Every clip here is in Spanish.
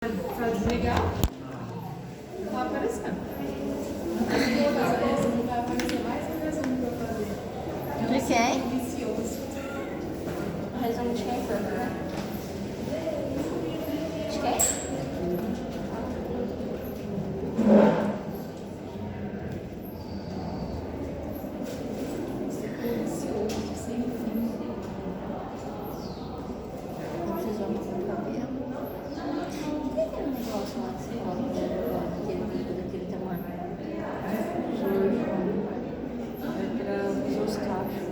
Pra desligar, tá aparecendo. Vai aparecer mais um resumo pra fazer. De quem? Vicioso. Resumo de quem foi? De quem? Vicioso, sem fim. Eu preciso arrumar meu cabelo. O que é aquele negócio lá que você coloca aquele bico daquele tamanho? É pra os cachos.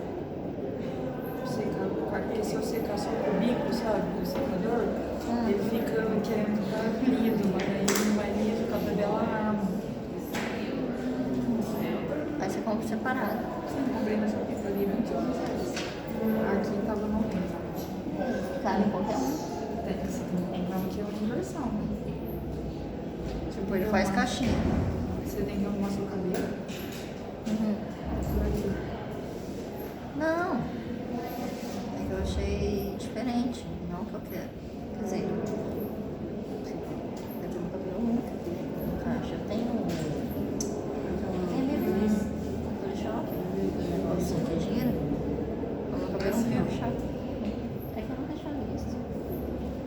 Secar, porque se eu secar só com o bico, sabe, do secador, ele fica querendo ficar liso, mas aí ele não vai liso, o cabelo dela arma. Aí você compra separado. Sim, comprei na Shopee, paguei R$21. Aqui tava 90. Cabe em qualquer um. Tem que ser comprar aqui é universal, né? Tipo, ele faz caixinha. Você tem que arrumar seu cabelo Uhum. por aqui. Não. É que eu achei diferente. Não o que eu quero. Quer dizer, eu tenho um cabelo muito aqui no caixa. Eu tenho livros do shopping, negócio de gira. O meu cabelo Assim, não ó. é chato. É que eu nunca tinha visto.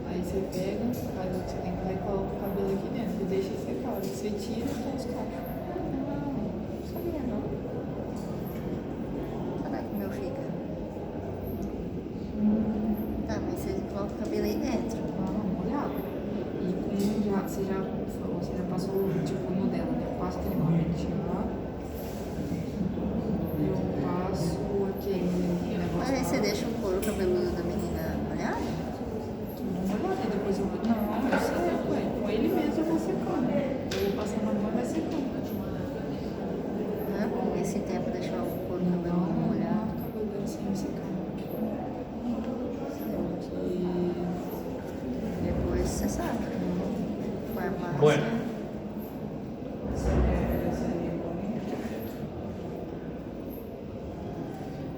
Aí você pega, faz o que você tem que fazer, coloca o cabelo aqui dentro e deixa secar. Você tira e põe os cachos. Não sabia não. Será que o meu fica? Tá, mas você coloca o cabelo aí dentro. Molhado. E com você já falou, você já passou tipo no dela, né? Eu passo aquele manutenção lá. Eu passo aquele negócio Mas aí lá. você deixa o couro cabeludo da menina molhado? Uma olhada, e depois eu vou. Não, eu seco, ué. Com ele mesmo eu vou secando. Eu vou passando a mão e vai secando. Né? Com esse tempo deixar o couro cabeludo molhado. O cabelo dela sem secar. E depois você sabe. Põe a massa. Bueno.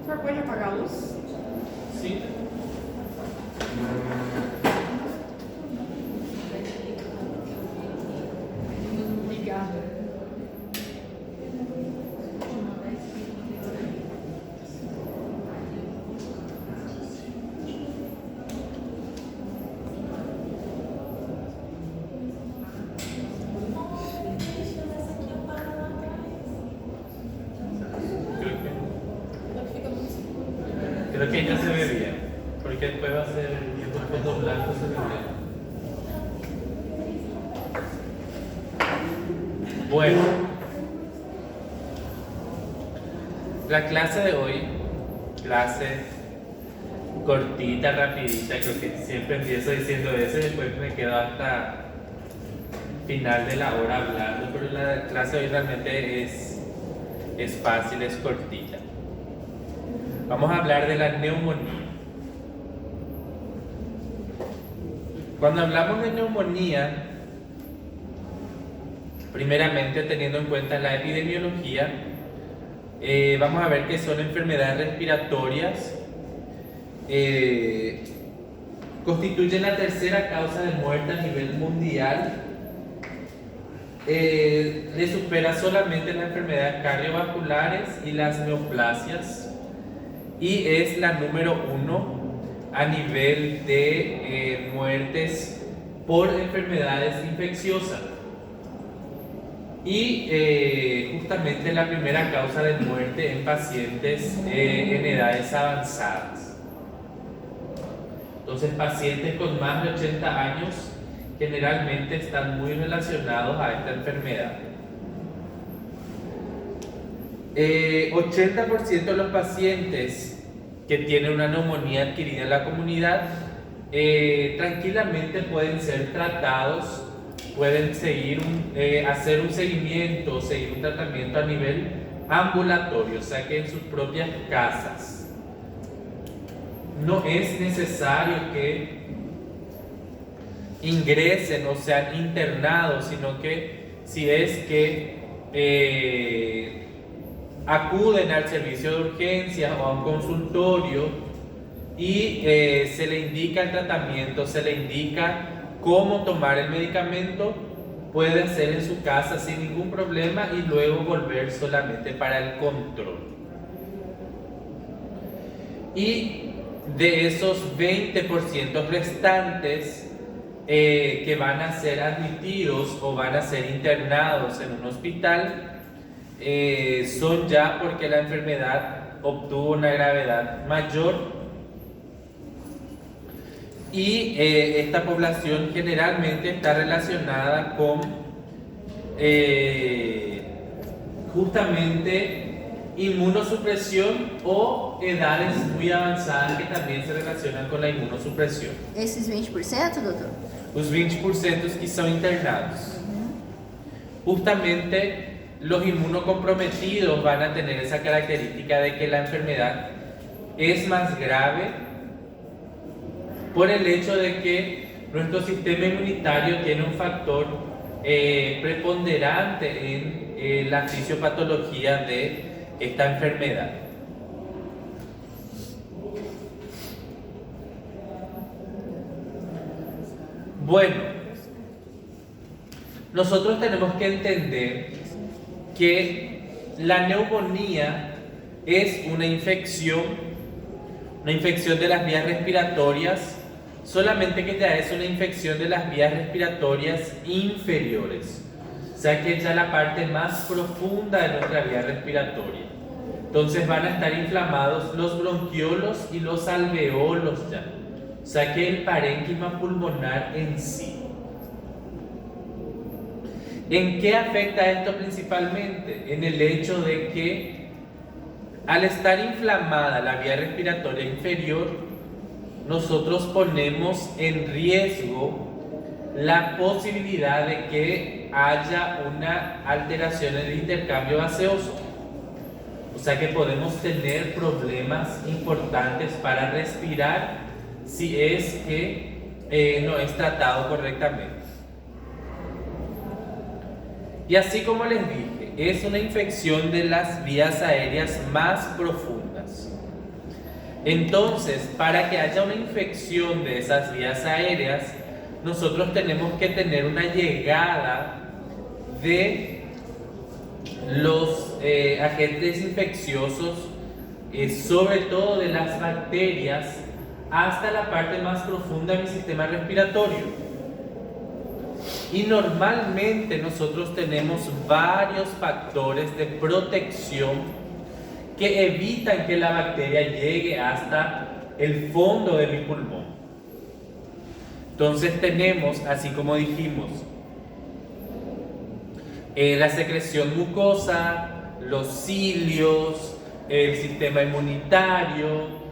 O senhor pode apagar a luz? Sim. Ligado. Creo que ya se ve bien, porque después va a ser el fondo blanco se ve bien. Bueno, la clase de hoy, clase cortita, rapidita, creo que siempre empiezo diciendo eso y después me quedo hasta final de la hora hablando, pero la clase de hoy realmente es fácil, es cortita. Vamos a hablar de la neumonía. Cuando hablamos de neumonía, primeramente teniendo en cuenta la epidemiología, vamos a ver que son enfermedades respiratorias, constituyen la tercera causa de muerte a nivel mundial, le supera solamente las enfermedades cardiovasculares y las neoplasias, y es la número 1 a nivel de muertes por enfermedades infecciosas y justamente la primera causa de muerte en pacientes en edades avanzadas. Entonces, pacientes con más de 80 años generalmente están muy relacionados a esta enfermedad. 80% de los pacientes que tienen una neumonía adquirida en la comunidad tranquilamente pueden ser tratados, pueden seguir hacer un seguimiento, seguir un tratamiento a nivel ambulatorio, o sea que en sus propias casas. No es necesario que ingresen o sean internados, sino que si es que acuden al servicio de urgencias o a un consultorio y se le indica el tratamiento, se le indica cómo tomar el medicamento, puede hacer en su casa sin ningún problema y luego volver solamente para el control. Y de esos 20% restantes que van a ser admitidos o van a ser internados en un hospital, son ya porque la enfermedad obtuvo una gravedad mayor. Y esta población generalmente está relacionada con justamente inmunosupresión o edades muy avanzadas que también se relacionan con la inmunosupresión. Esses 20%, doutor? Os 20% que são internados. Justamente los inmunocomprometidos van a tener esa característica de que la enfermedad es más grave por el hecho de que nuestro sistema inmunitario tiene un factor preponderante en la fisiopatología de esta enfermedad. Bueno, nosotros tenemos que entender que la neumonía es una infección de las vías respiratorias, solamente que ya es una infección de las vías respiratorias inferiores, o sea que es ya la parte más profunda de nuestra vía respiratoria. Entonces van a estar inflamados los bronquiolos y los alveolos ya, o sea que el parénquima pulmonar en sí. ¿En qué afecta esto principalmente? En el hecho de que al estar inflamada la vía respiratoria inferior, nosotros ponemos en riesgo la posibilidad de que haya una alteración en el intercambio gaseoso. O sea que podemos tener problemas importantes para respirar si es que no es tratado correctamente. Y así como les dije, es una infección de las vías aéreas más profundas. Entonces, para que haya una infección de esas vías aéreas, nosotros tenemos que tener una llegada de los agentes infecciosos, sobre todo de las bacterias, hasta la parte más profunda de mi sistema respiratorio. Y normalmente nosotros tenemos varios factores de protección que evitan que la bacteria llegue hasta el fondo de mi pulmón. Entonces tenemos, así como dijimos, la secreción mucosa, los cilios, el sistema inmunitario,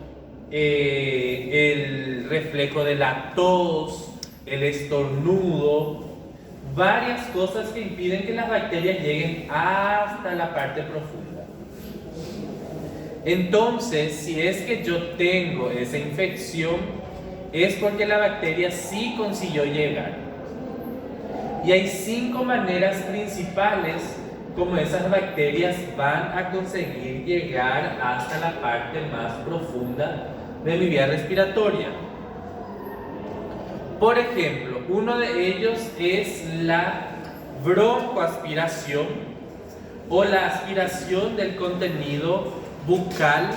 el reflejo de la tos, el estornudo, varias cosas que impiden que las bacterias lleguen hasta la parte profunda. Entonces, si es que yo tengo esa infección, es porque la bacteria sí consiguió llegar. Y hay 5 maneras principales como esas bacterias van a conseguir llegar hasta la parte más profunda de mi vía respiratoria. Por ejemplo, uno de ellos es la broncoaspiración o la aspiración del contenido bucal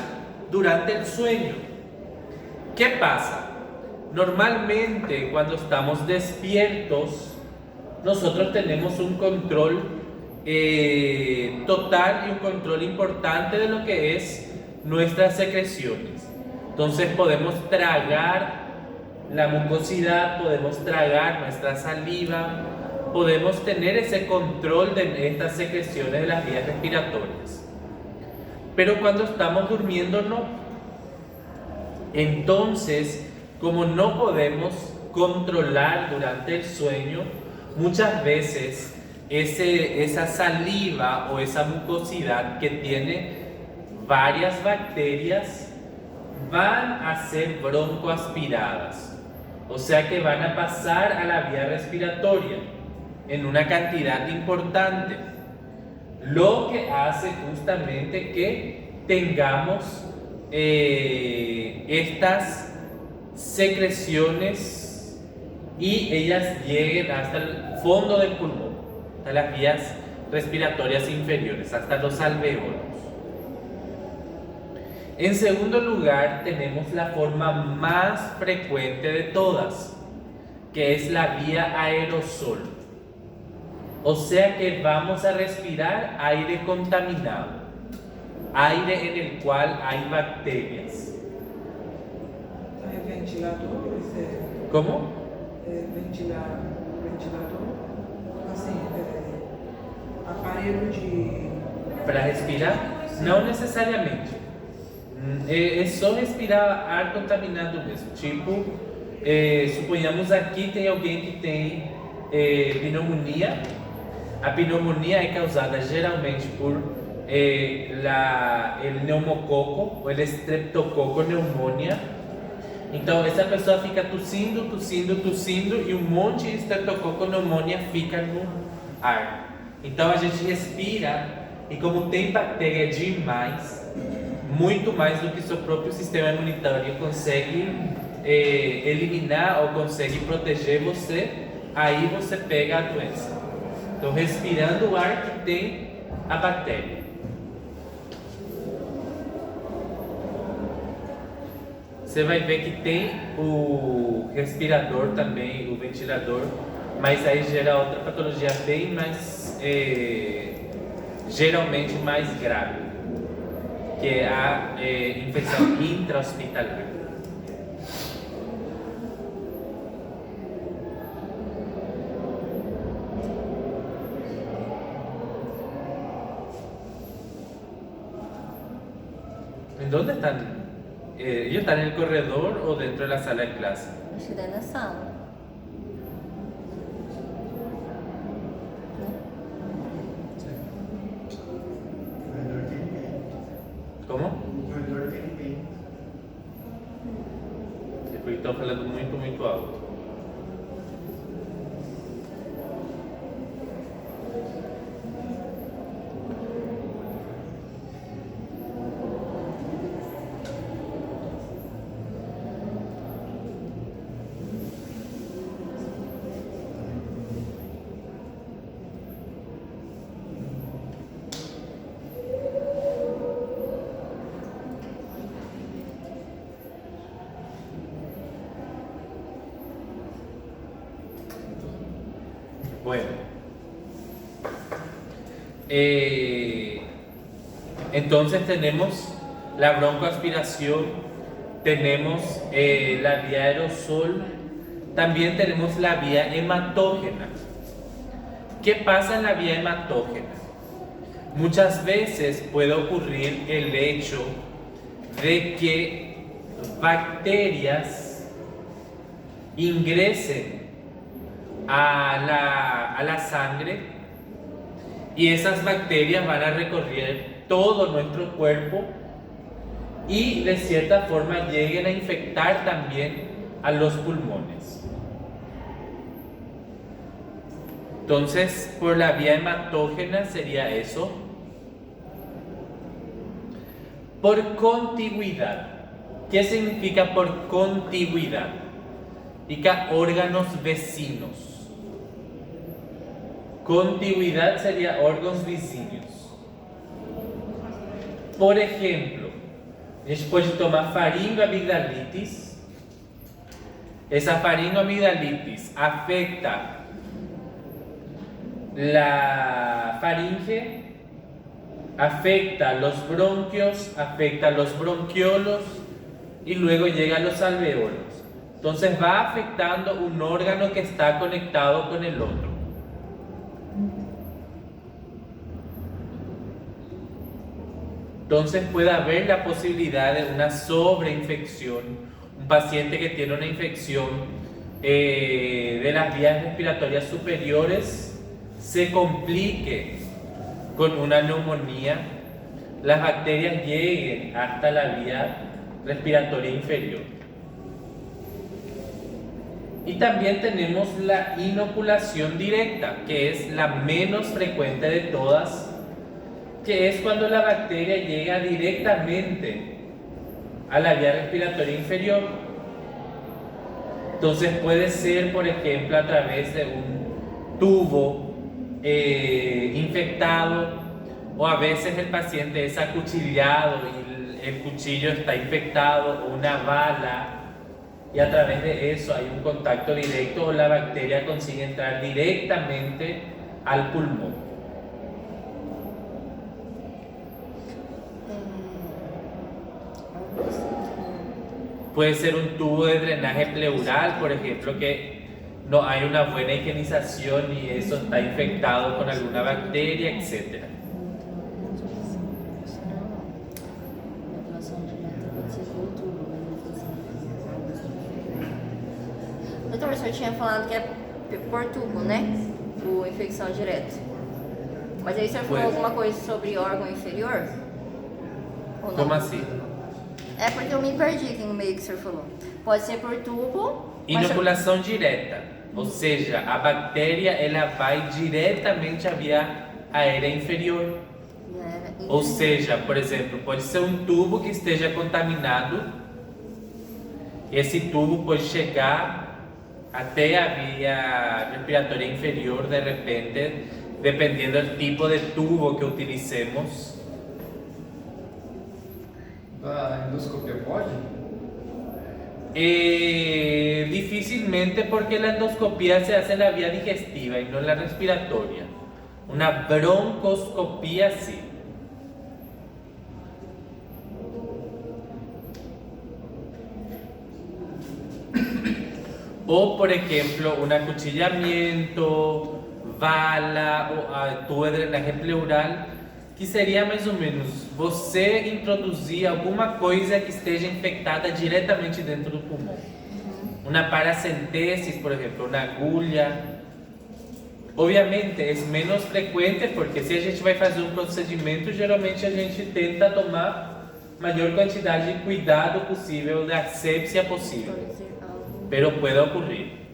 durante el sueño. ¿Qué pasa? Normalmente cuando estamos despiertos, nosotros tenemos un control total y un control importante de lo que es nuestras secreciones. Entonces podemos tragar la mucosidad, podemos tragar nuestra saliva, podemos tener ese control de estas secreciones de las vías respiratorias. Pero cuando estamos durmiendo no. Entonces, como no podemos controlar durante el sueño, muchas veces esa saliva o esa mucosidad que tiene varias bacterias van a ser broncoaspiradas. O sea que van a pasar a la vía respiratoria en una cantidad importante, lo que hace justamente que tengamos estas secreciones y ellas lleguen hasta el fondo del pulmón, hasta las vías respiratorias inferiores, hasta los alvéolos. En segundo lugar, tenemos la forma más frecuente de todas, que es la vía aerosol. O sea que vamos a respirar aire contaminado, aire en el cual hay bacterias. Ventilador, ¿Cómo? ventilador, assim, aparelho de... ¿Para respirar? No necesariamente. É só respirar ar contaminado mesmo. Tipo, suponhamos aqui tem alguém que tem pneumonia. A pneumonia é causada geralmente por el neumococo ou el streptococo pneumonia. Então essa pessoa fica tossindo e um monte de streptococo pneumonia fica no ar. Então a gente respira e como tem bactéria demais, muito mais do que seu próprio sistema imunitário consegue eliminar ou consegue proteger você, aí você pega a doença. Então respirando o ar que tem a bactéria. Você vai ver que tem o respirador também, o ventilador, mas aí gera outra patologia bem mais, geralmente mais grave, que é a infecção intra-hospitalar. ¿En dónde están? ¿Ellos están en el corredor o dentro de la sala de clase? Acho que dentro da sala. ¿Cómo? É porque estão falando muito alto. Bueno, entonces tenemos la broncoaspiración, tenemos la vía aerosol, también tenemos la vía hematógena. ¿Qué pasa en la vía hematógena? Muchas veces puede ocurrir el hecho de que bacterias ingresen a la sangre y esas bacterias van a recorrer todo nuestro cuerpo y de cierta forma lleguen a infectar también a los pulmones. Entonces, por la vía hematógena sería eso. Por contigüidad. ¿Qué significa por contigüidad? Significa órganos vecinos. Contigüidad sería órgãos vizinhos. Por exemplo, a gente pode tomar faringoamigdalitis. Essa faringoamigdalitis afeta la faringe, afecta los bronquios, afecta los bronquiolos y luego llega a los alvéolos. Entonces va afectando un órgano que está conectado con el otro. Entonces puede haber la posibilidad de una sobreinfección, un paciente que tiene una infección de las vías respiratorias superiores se complique con una neumonía, las bacterias lleguen hasta la vía respiratoria inferior. Y también tenemos la inoculación directa, que es la menos frecuente de todas, que es cuando la bacteria llega directamente a la vía respiratoria inferior. Entonces puede ser, por ejemplo, a través de un tubo infectado, o a veces el paciente es acuchillado y el cuchillo está infectado, o una bala, y a través de eso hay un contacto directo o la bacteria consigue entrar directamente al pulmón. Puede ser un tubo de drenaje pleural, por ejemplo, que no hay una buena higienización y eso está infectado con alguna bacteria, etc. Doutor, o senhor tinha falado que é por tubo, né? O infecção direta. Mas aí o senhor falou Pois. alguma coisa sobre órgão inferior? Ou não? Como assim? É porque eu me perdi aqui no meio que o senhor falou. Pode ser por tubo, mas... Inoculação direta, ou seja, a bactéria ela vai diretamente à via aérea inferior. Ou seja, por exemplo, pode ser um tubo que esteja contaminado. Esse tubo pode chegar até a via respiratória inferior de repente, dependendo do tipo de tubo que utilicemos. Da endoscopia pode? Difícilmente porque la endoscopia se hace en la vía digestiva y no en la respiratoria. Una broncoscopia sí. O por ejemplo, un acuchillamiento, bala ou tubo de drenaje pleural, que seria mais ou menos você introduzir alguma coisa que esteja infectada diretamente dentro do pulmão. Uma paracentesis, por exemplo, uma agulha. Obviamente é menos frequente porque se a gente vai fazer um procedimento, geralmente a gente tenta tomar maior quantidade de cuidado possível, de asepsia possível. Pero puede ocurrir.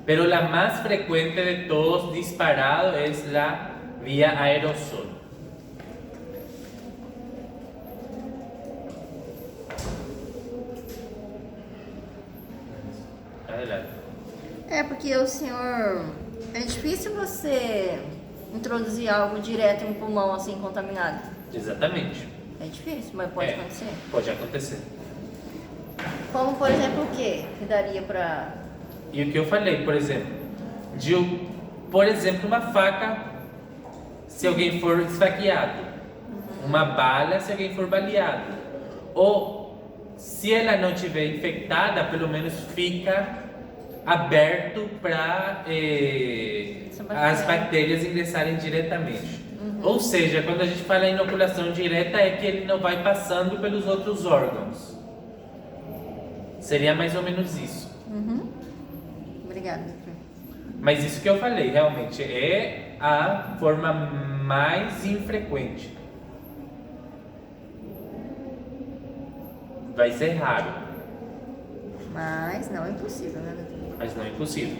Pero la más frecuente de todos disparado es la vía aerosol. Adelante. É porque o senhor... É difícil você introduzir algo direto no pulmão assim, contaminado. Exatamente. É difícil, mas pode acontecer. Pode acontecer. Como, por exemplo, o quê? Que daria pra... E o que eu falei, por exemplo, por exemplo, uma faca, se alguém for esfaqueado, uma bala, se alguém for baleado, ou se ela não estiver infectada, pelo menos fica aberto para as bactérias ingressarem diretamente. Ou seja, quando a gente fala em inoculação direta, é que ele não vai passando pelos outros órgãos. Seria mais ou menos isso. Obrigada, doutor. Mas isso que eu falei, realmente, é a forma mais infrequente. Vai ser raro, Mas não é impossível, né, doutor? mas não é impossível.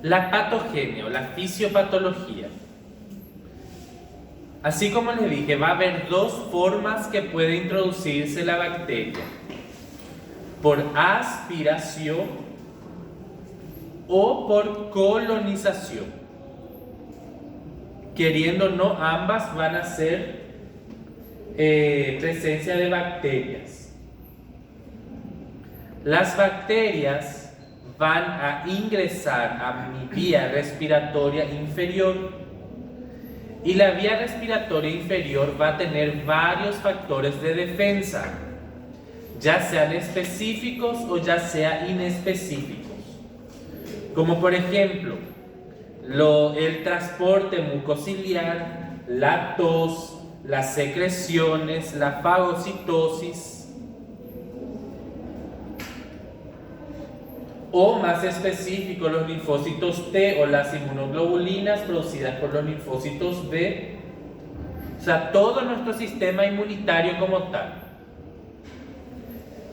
La patogenia o la fisiopatología. Así como les dije, va a haber dos formas que puede introducirse la bacteria: por aspiración o por colonización. Queriendo o no, ambas van a ser presencia de bacterias. Las bacterias van a ingresar a mi vía respiratoria inferior y la vía respiratoria inferior va a tener varios factores de defensa, ya sean específicos o ya sea inespecíficos, como por ejemplo el transporte mucociliar, la tos, las secreciones, la fagocitosis, o más específico, los linfocitos T o las inmunoglobulinas producidas por los linfocitos B, sea, todo nuestro sistema inmunitario como tal.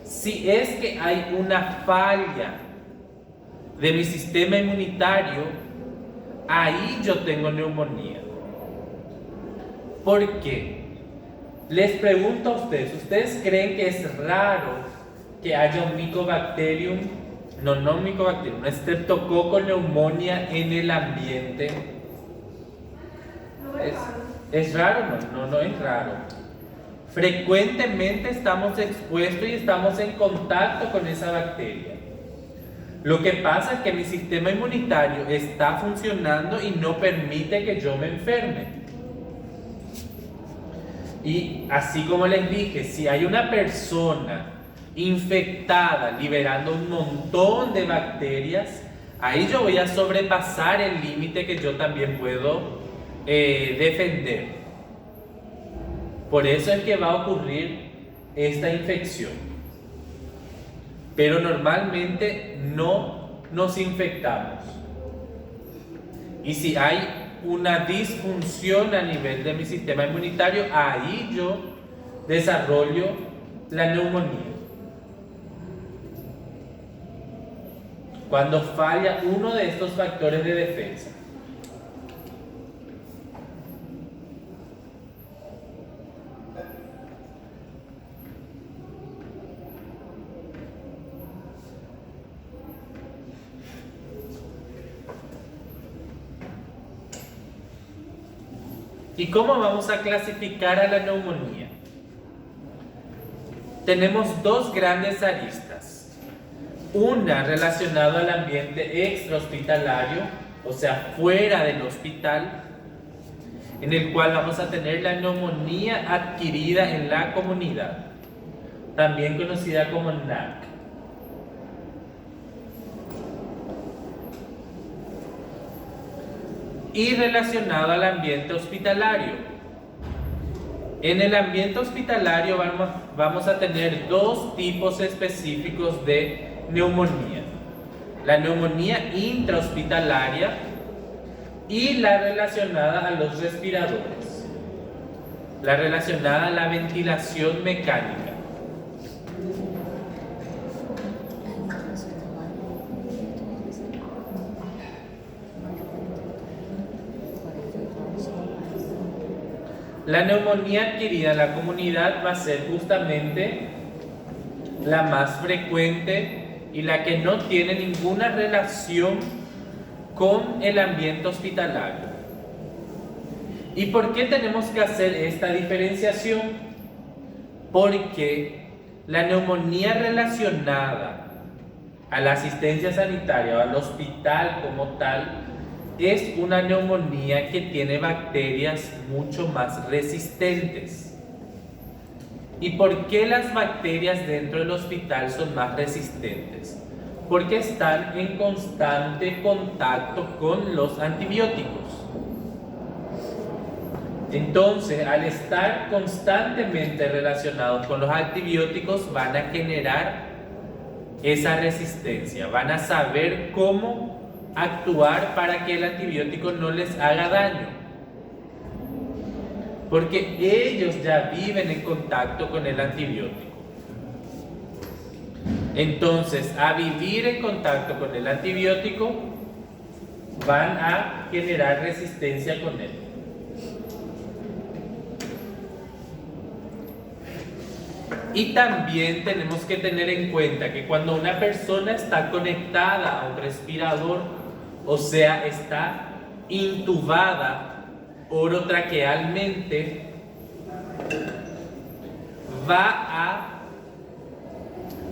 Si es que hay una falla de mi sistema inmunitario, ahí yo tengo neumonía. ¿Por qué? Les pregunto a ustedes, ¿ustedes creen que es raro que haya un Mycobacterium, un Streptococcus pneumoniae en el ambiente? ¿Es raro? No es raro. Frecuentemente estamos expuestos y estamos en contacto con esa bacteria. Lo que pasa es que mi sistema inmunitario está funcionando y no permite que yo me enferme. Y así como les dije, si hay una persona infectada liberando un montón de bacterias, ahí yo voy a sobrepasar el límite que yo también puedo defender. Por eso es que va a ocurrir esta infección. Pero normalmente no nos infectamos. Y si hay una disfunción a nivel de mi sistema inmunitario, ahí yo desarrollo la neumonía. Cuando falla uno de estos factores de defensa. ¿Y cómo vamos a clasificar a la neumonía? Tenemos dos grandes aristas. Una relacionada al ambiente extrahospitalario, o sea, fuera del hospital, en el cual vamos a tener la neumonía adquirida en la comunidad, también conocida como NAC. Y relacionado al ambiente hospitalario. En el ambiente hospitalario vamos a tener dos tipos específicos de neumonía. La neumonía intrahospitalaria y la relacionada a los respiradores. La relacionada a la ventilación mecánica. La neumonía adquirida en la comunidad va a ser justamente la más frecuente y la que no tiene ninguna relación con el ambiente hospitalario. ¿Y por qué tenemos que hacer esta diferenciación? Porque la neumonía relacionada a la asistencia sanitaria o al hospital como tal es una neumonía que tiene bacterias mucho más resistentes. ¿Y por qué las bacterias dentro del hospital son más resistentes? Porque están en constante contacto con los antibióticos. Entonces, al estar constantemente relacionados con los antibióticos, van a generar esa resistencia, van a saber cómo actuar para que el antibiótico no les haga daño, porque ellos ya viven en contacto con el antibiótico. Entonces, a vivir en contacto con el antibiótico, van a generar resistencia con él. Y también tenemos que tener en cuenta que cuando una persona está conectada a un respirador, o sea, está intubada orotraquealmente, va a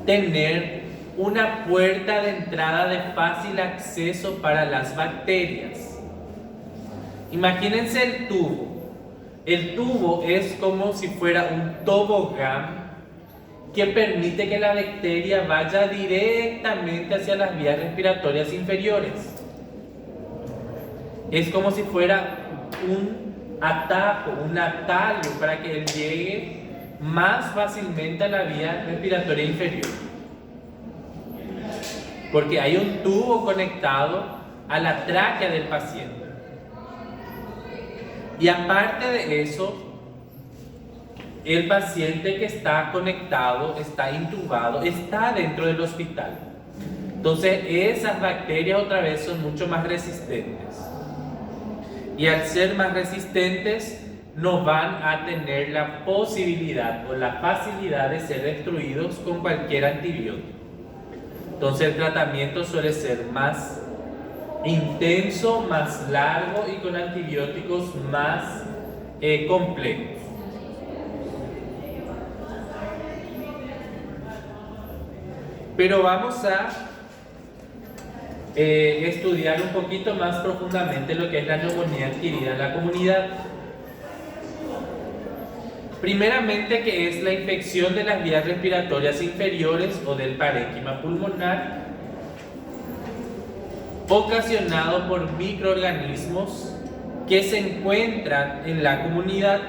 tener una puerta de entrada de fácil acceso para las bacterias. Imagínense el tubo. El tubo es como si fuera un tobogán que permite que la bacteria vaya directamente hacia las vías respiratorias inferiores. Es como si fuera un atajo, un atallo para que él llegue más fácilmente a la vía respiratoria inferior. Porque hay un tubo conectado a la tráquea del paciente. Y aparte de eso, el paciente que está conectado, está intubado, está dentro del hospital. Entonces esas bacterias otra vez son mucho más resistentes. Y al ser más resistentes no van a tener la posibilidad o la facilidad de ser destruidos con cualquier antibiótico. Entonces el tratamiento suele ser más intenso, más largo y con antibióticos más complejos. Pero vamos a estudiar un poquito más profundamente lo que es la neumonía adquirida en la comunidad. Primeramente, que es la infección de las vías respiratorias inferiores o del parénquima pulmonar, ocasionado por microorganismos que se encuentran en la comunidad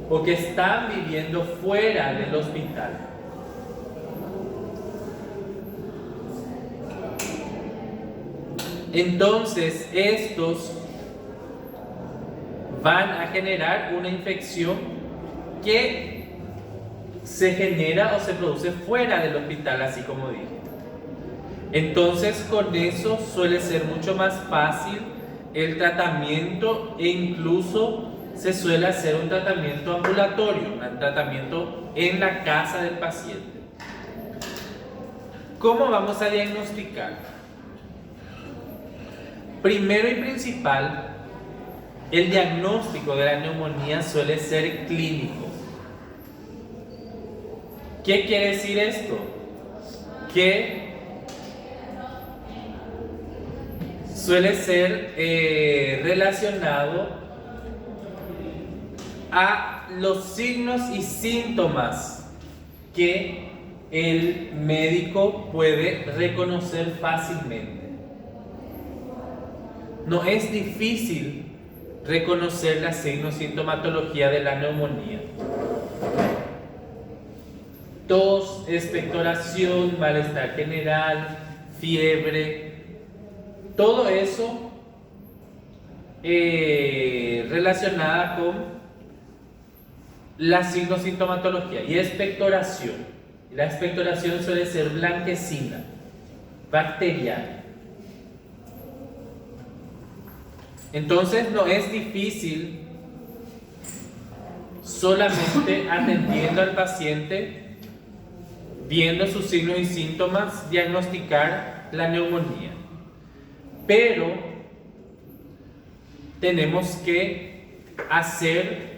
o que están viviendo fuera del hospital. Entonces, estos van a generar una infección que se genera o se produce fuera del hospital, así como dije. Entonces, con eso suele ser mucho más fácil el tratamiento e incluso se suele hacer un tratamiento ambulatorio, un tratamiento en la casa del paciente. ¿Cómo vamos a diagnosticar? Primero y principal, el diagnóstico de la neumonía suele ser clínico. ¿Qué quiere decir esto? Que suele ser relacionado a los signos y síntomas que el médico puede reconocer fácilmente. No es difícil reconocer la signo-sintomatología de la neumonía. Tos, expectoración, malestar general, fiebre, todo eso relacionada con la signo-sintomatología. Y expectoración. La expectoración suele ser blanquecina, bacteriana. Entonces no es difícil, solamente atendiendo al paciente, viendo sus signos y síntomas, diagnosticar la neumonía. Pero tenemos que hacer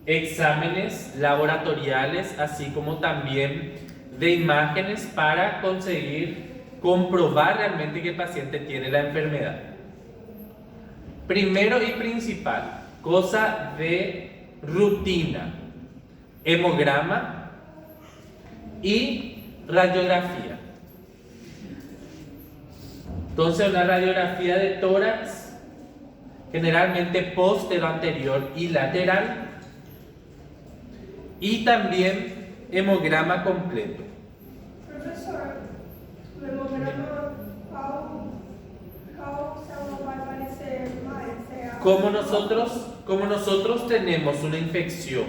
exámenes laboratoriales, así como también de imágenes, para conseguir comprobar realmente que el paciente tiene la enfermedad. Primero y principal, cosa de rutina, hemograma y radiografía. Entonces, una radiografía de tórax, generalmente póstero, anterior y lateral, y también hemograma completo. Professor, o hemograma, qual célula vai aparecer mais? Como nosotros tenemos una infección,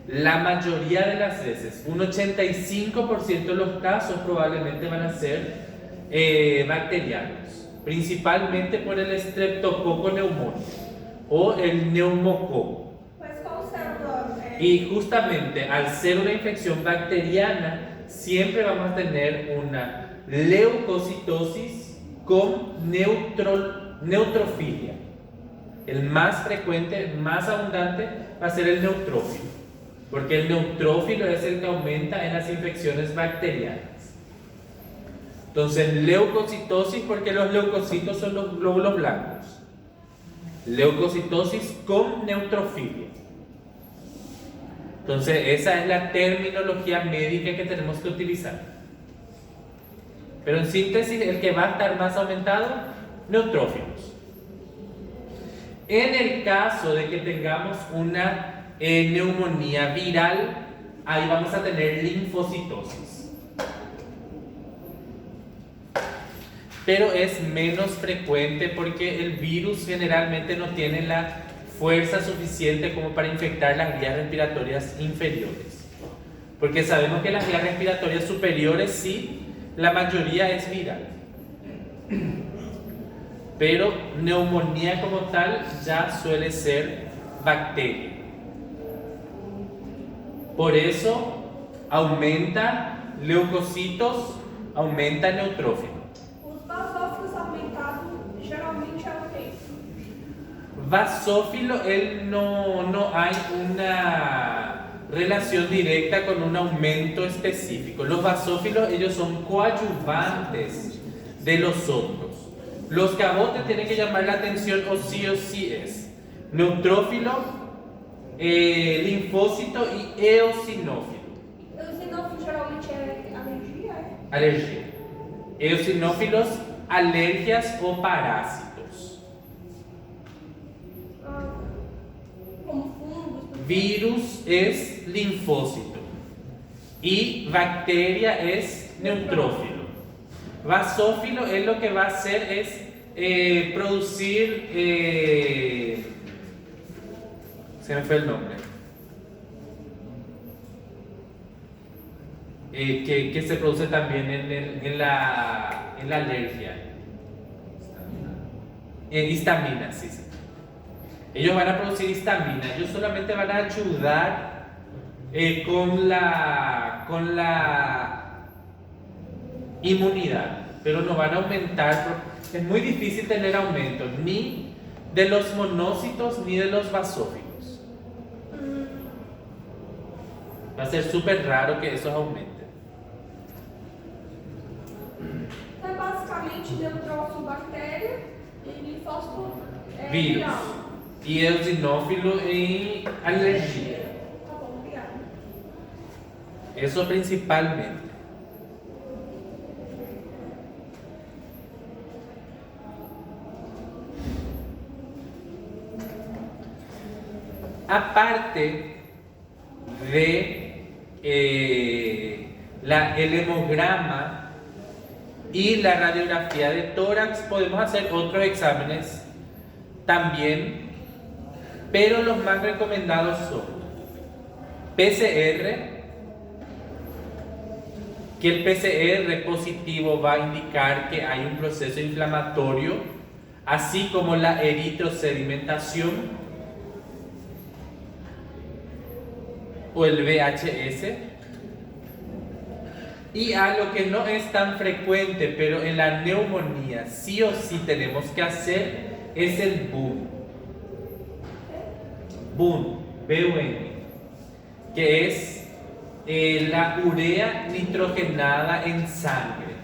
la mayoría de las veces, un 85% de los casos probablemente van a ser bacterianos, principalmente por el Streptococcus pneumoniae o el neumococo. Mas qual célula? Y justamente al ser una infección bacteriana, siempre vamos a tener una leucocitosis con neutrofilia. El más frecuente, más abundante, va a ser el neutrófilo, porque el neutrófilo es el que aumenta en las infecciones bacterianas. Entonces, leucocitosis, porque los leucocitos son los glóbulos blancos. Leucocitosis con neutrofilia. Entonces, esa es la terminología médica que tenemos que utilizar. Pero en síntesis, el que va a estar más aumentado, neutrófilos. En el caso de que tengamos una neumonía viral, ahí vamos a tener linfocitosis. Pero es menos frecuente porque el virus generalmente no tiene la fuerza suficiente como para infectar las vías respiratorias inferiores. Porque sabemos que las vías respiratorias superiores sí, la mayoría es viral. Pero neumonía como tal ya suele ser bacteria. Por eso aumenta leucocitos, aumenta neutrófilo. Os basófilos aumentados geralmente é o quê? Basófilo, no hay una relación directa con un aumento específico. Los basófilos, ellos son coadyuvantes de los otros. Los que a vos te tienen que llamar la atención o sí es neutrófilo, linfócito y eosinófilo. Eosinófilo geralmente é alergia? Alergia. Eosinófilos, alergias o parásitos. Como fungos? Virus es linfócito y bacteria es neutrófilo. Basófilo es lo que va a hacer es producir, se me fue el nombre, que se produce también en la alergia. Histamina, sí. Ellos van a producir histamina, ellos solamente van a ayudar con la inmunidad, pero no van a aumentar. Es muy difícil tener aumento ni de los monócitos ni de los basófilos. Va a ser súper raro que esos aumenten. Então, basicamente, neutrófilo, bactéria e linfócito é Vírus viral. y eosinófilo en alergia. Tá bom, obrigada. Eso principalmente. Aparte de el hemograma y la radiografía de tórax, podemos hacer otros exámenes también, pero los más recomendados son PCR, que el PCR positivo va a indicar que hay un proceso inflamatorio, así como la eritrosedimentación o el VHS. Y algo que no es tan frecuente, pero en la neumonía sí o sí tenemos que hacer, es el BUN. BUN, B-U-N, que es la urea nitrogenada en sangre,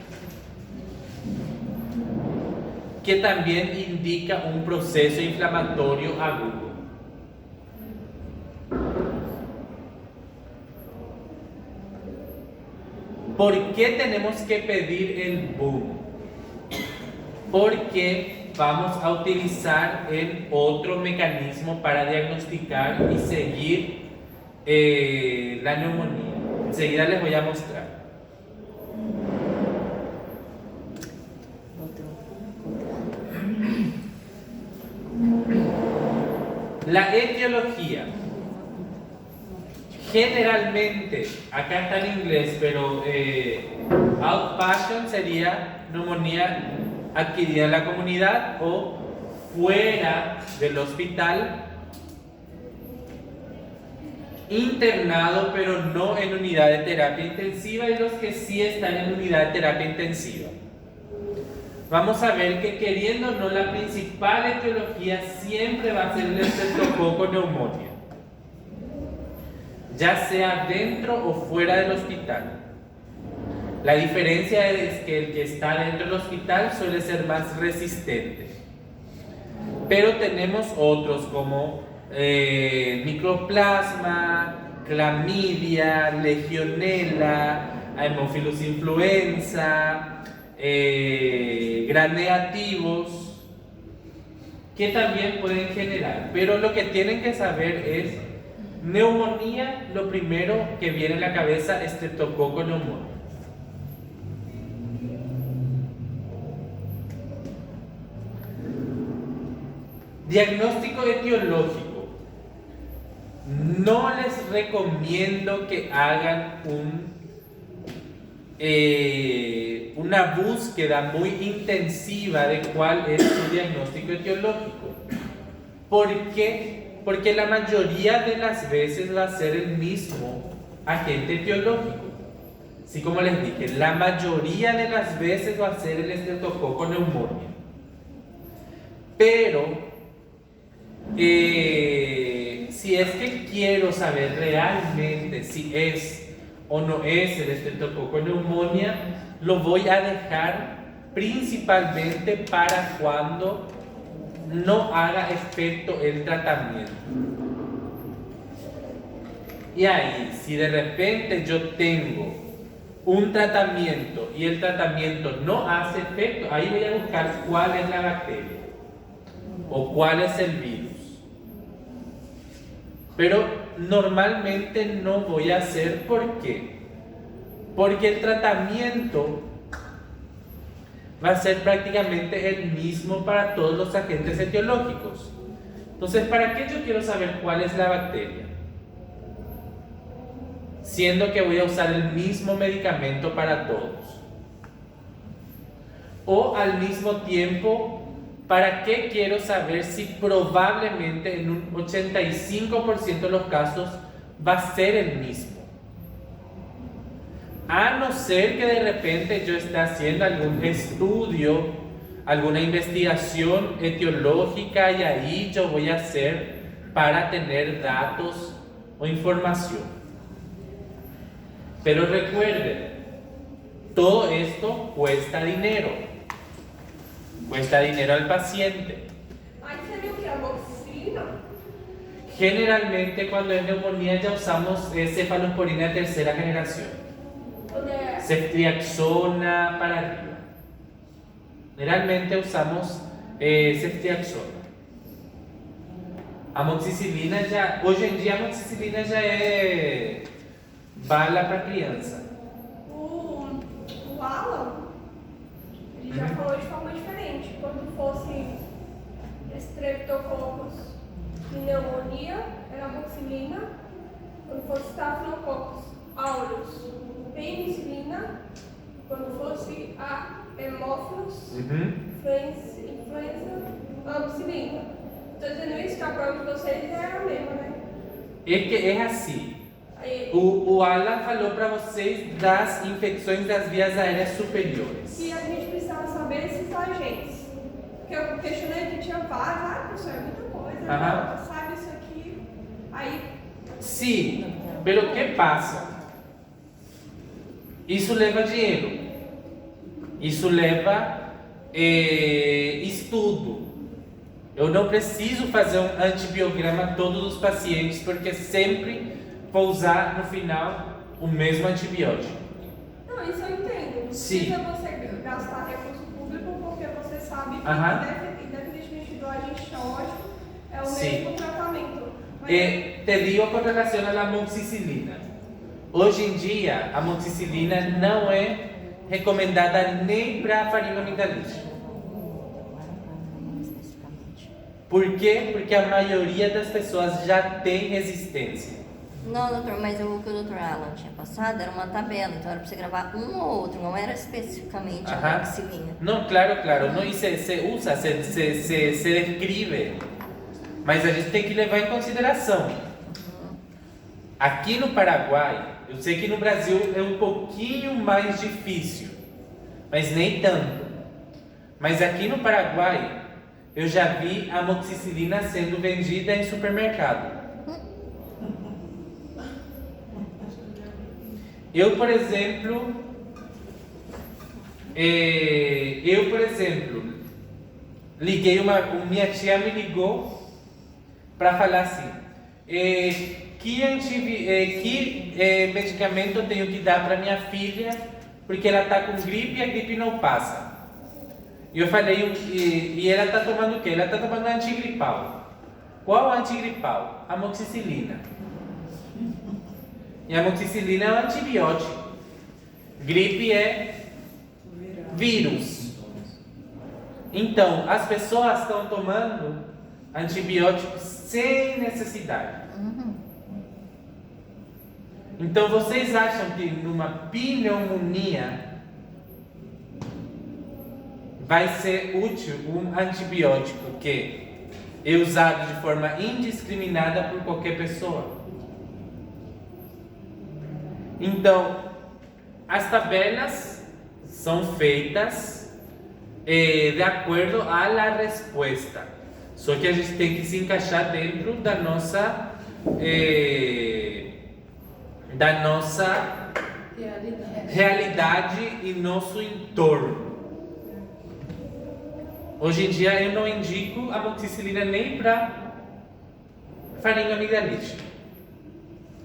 que también indica un proceso inflamatorio agudo. ¿Por qué tenemos que pedir el BUN? Porque vamos a utilizar el otro mecanismo para diagnosticar y seguir la neumonía. Enseguida les voy a mostrar. La etiología. Generalmente, acá está en inglés, pero outpatient sería neumonía adquirida en la comunidad o fuera del hospital, internado pero no en unidad de terapia intensiva, y los que sí están en unidad de terapia intensiva. Vamos a ver que, queriendo o no, la principal etiología siempre va a ser el estreptococo neumonía, ya sea dentro o fuera del hospital. La diferencia es que el que está dentro del hospital suele ser más resistente, pero tenemos otros como microplasma, clamidia, legionela, Haemophilus influenza, gram negativos, que también pueden generar. Pero lo que tienen que saber es neumonía, lo primero que viene a la cabeza es estreptococo neumonía. Diagnóstico etiológico. no les recomiendo que hagan una búsqueda muy intensiva de cuál es su diagnóstico etiológico. ¿Por qué? Porque la mayoría de las veces va a ser el mismo agente etiológico. Así como les dije, la mayoría de las veces va a ser el estreptococo neumonía. Pero, si es que quiero saber realmente si es o no es el estreptococo neumonía, lo voy a dejar principalmente para cuando no haga efecto el tratamiento. Y ahí, si de repente yo tengo un tratamiento y el tratamiento no hace efecto, ahí voy a buscar cuál es la bacteria o cuál es el virus. Pero normalmente no voy a hacer, ¿por qué? Porque el tratamiento va a ser prácticamente el mismo para todos los agentes etiológicos. Entonces, ¿para qué yo quiero saber cuál es la bacteria? Siendo que voy a usar el mismo medicamento para todos. O al mismo tiempo, ¿para qué quiero saber si probablemente en un 85% de los casos va a ser el mismo? A no ser que de repente yo esté haciendo algún estudio, alguna investigación etiológica y ahí yo voy a hacer para tener datos o información. Pero recuerden, todo esto cuesta dinero. Cuesta dinero al paciente. Aí seria o que? Amoxicilina? Generalmente cuando es neumonía ya usamos cefalosporina de tercera generación. Onde Ceftriaxona para arriba. Generalmente usamos ceftriaxona. Amoxicilina já, hoje em dia a amoxicilina já é bala para criança. o Alan, ele já falou de forma diferente. Quando fosse Streptococcus pneumonia, era amoxicilina. Quando fosse Staphylococcus aureus, penicilina. Quando fosse a Haemophilus influenza, amoxicilina. Estou dizendo isso que a prova de vocês é a mesma, né? É que é assim. Aí, O Alan falou para vocês das infecções das vias aéreas superiores. e a gente precisava saber esses agentes. Porque eu questionei que tinha vários, professor, é muita coisa, Aham. sabe isso aqui? Aí, Sim, pelo que passa? Isso leva dinheiro. Isso leva estudo. Eu não preciso fazer um antibiograma todos os pacientes, porque sempre vou usar no final o mesmo antibiótico. não, isso eu entendo. Não Sim. precisa você gastar recurso público, porque você sabe que, Aham. independentemente do agente biológico, é o Sim. mesmo tratamento. Mas Te digo com relação à amoxicilina. Hoje em dia, a amoxicilina não é recomendada nem para faringoamidalite. Por quê? Porque a maioria das pessoas já tem resistência. Não, doutor, mas o que o doutor Alan tinha passado era uma tabela, então era para você gravar um ou outro, não era especificamente a Ajá. amoxicilina. Não, claro. Não, e se usa, se descreve. Mas a gente tem que levar em consideração. Aqui no Paraguai, eu sei que no Brasil é um pouquinho mais difícil, mas nem tanto. Mas aqui no Paraguai, eu já vi a amoxicilina sendo vendida em supermercado. Eu, por exemplo, liguei minha tia me ligou para falar assim, que medicamento eu tenho que dar para minha filha, porque ela está com gripe e a gripe não passa. E eu falei, e ela está tomando o quê? Ela está tomando antigripal. Qual antigripal? Amoxicilina. E a amoxicilina é um antibiótico. Gripe é vírus. Então, as pessoas estão tomando antibióticos sem necessidade. Então vocês acham que numa pneumonia vai ser útil um antibiótico que é usado de forma indiscriminada por qualquer pessoa? Então, as tabelas são feitas de acordo à la resposta. Só que a gente tem que se encaixar dentro da nossa realidade e nosso entorno. Hoje em dia eu não indico amoxicilina nem para faringoamigdalite.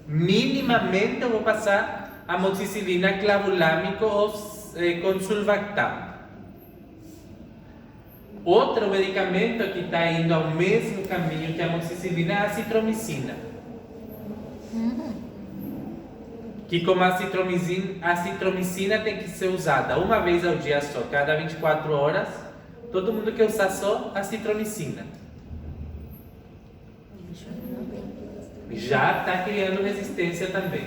Minimamente eu vou passar amoxicilina clavulámico ou com sulbactam. Outro medicamento que está indo ao mesmo caminho que a amoxicilina é a acitromicina. Que como a acitromicina tem que ser usada uma vez ao dia só, cada 24 horas, todo mundo quer usar só acitromicina. Já está criando resistência também.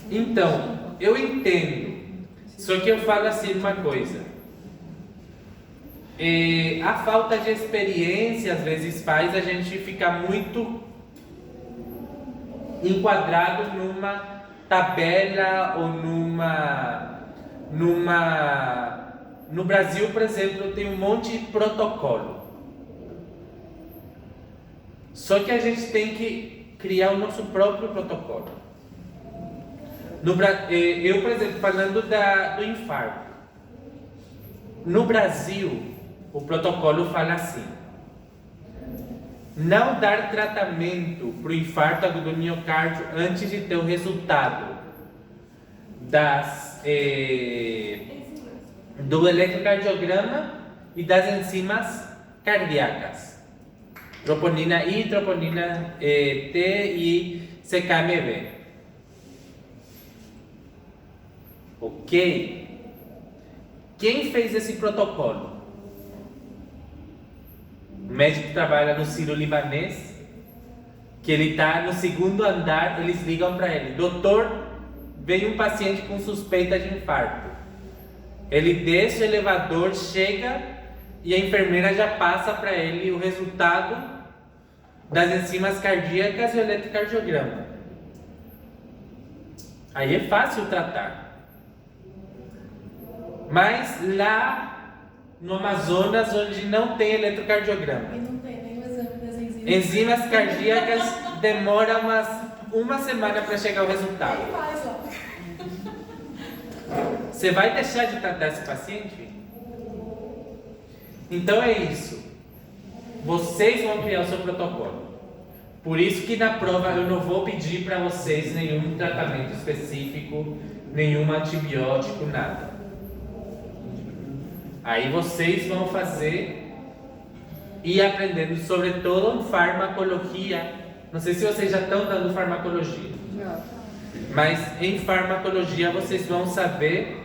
Então, eu entendo. Só que eu falo assim uma coisa. A falta de experiência às vezes faz a gente ficar muito enquadrado numa tabela ou no Brasil, por exemplo, tem um monte de protocolo. Só que a gente tem que criar o nosso próprio protocolo. Eu, por exemplo, falando do infarto. No Brasil, o protocolo fala assim: não dar tratamento para o infarto agudo do miocárdio antes de ter o resultado do eletrocardiograma e das enzimas cardíacas, troponina I, troponina T e CKMB. Ok? Quem fez esse protocolo? O médico que trabalha no Sírio-Libanês, que ele está no segundo andar, eles ligam para ele: doutor, vem um paciente com suspeita de infarto. Ele desce o elevador, chega e a enfermeira já passa para ele o resultado das enzimas cardíacas e o eletrocardiograma. Aí é fácil tratar. Mas lá no Amazonas, onde não tem eletrocardiograma, E não tem nem o exame das enzimas. enzimas cardíacas demora uma semana para chegar o resultado. Quem faz lá? Você vai deixar de tratar esse paciente? Então é isso. Vocês vão criar o seu protocolo. Por isso que na prova eu não vou pedir para vocês nenhum tratamento específico, nenhum antibiótico, nada. Aí vocês vão fazer e aprendendo sobre todo farmacologia. Não sei se vocês já estão dando farmacologia. Mas em farmacologia vocês vão saber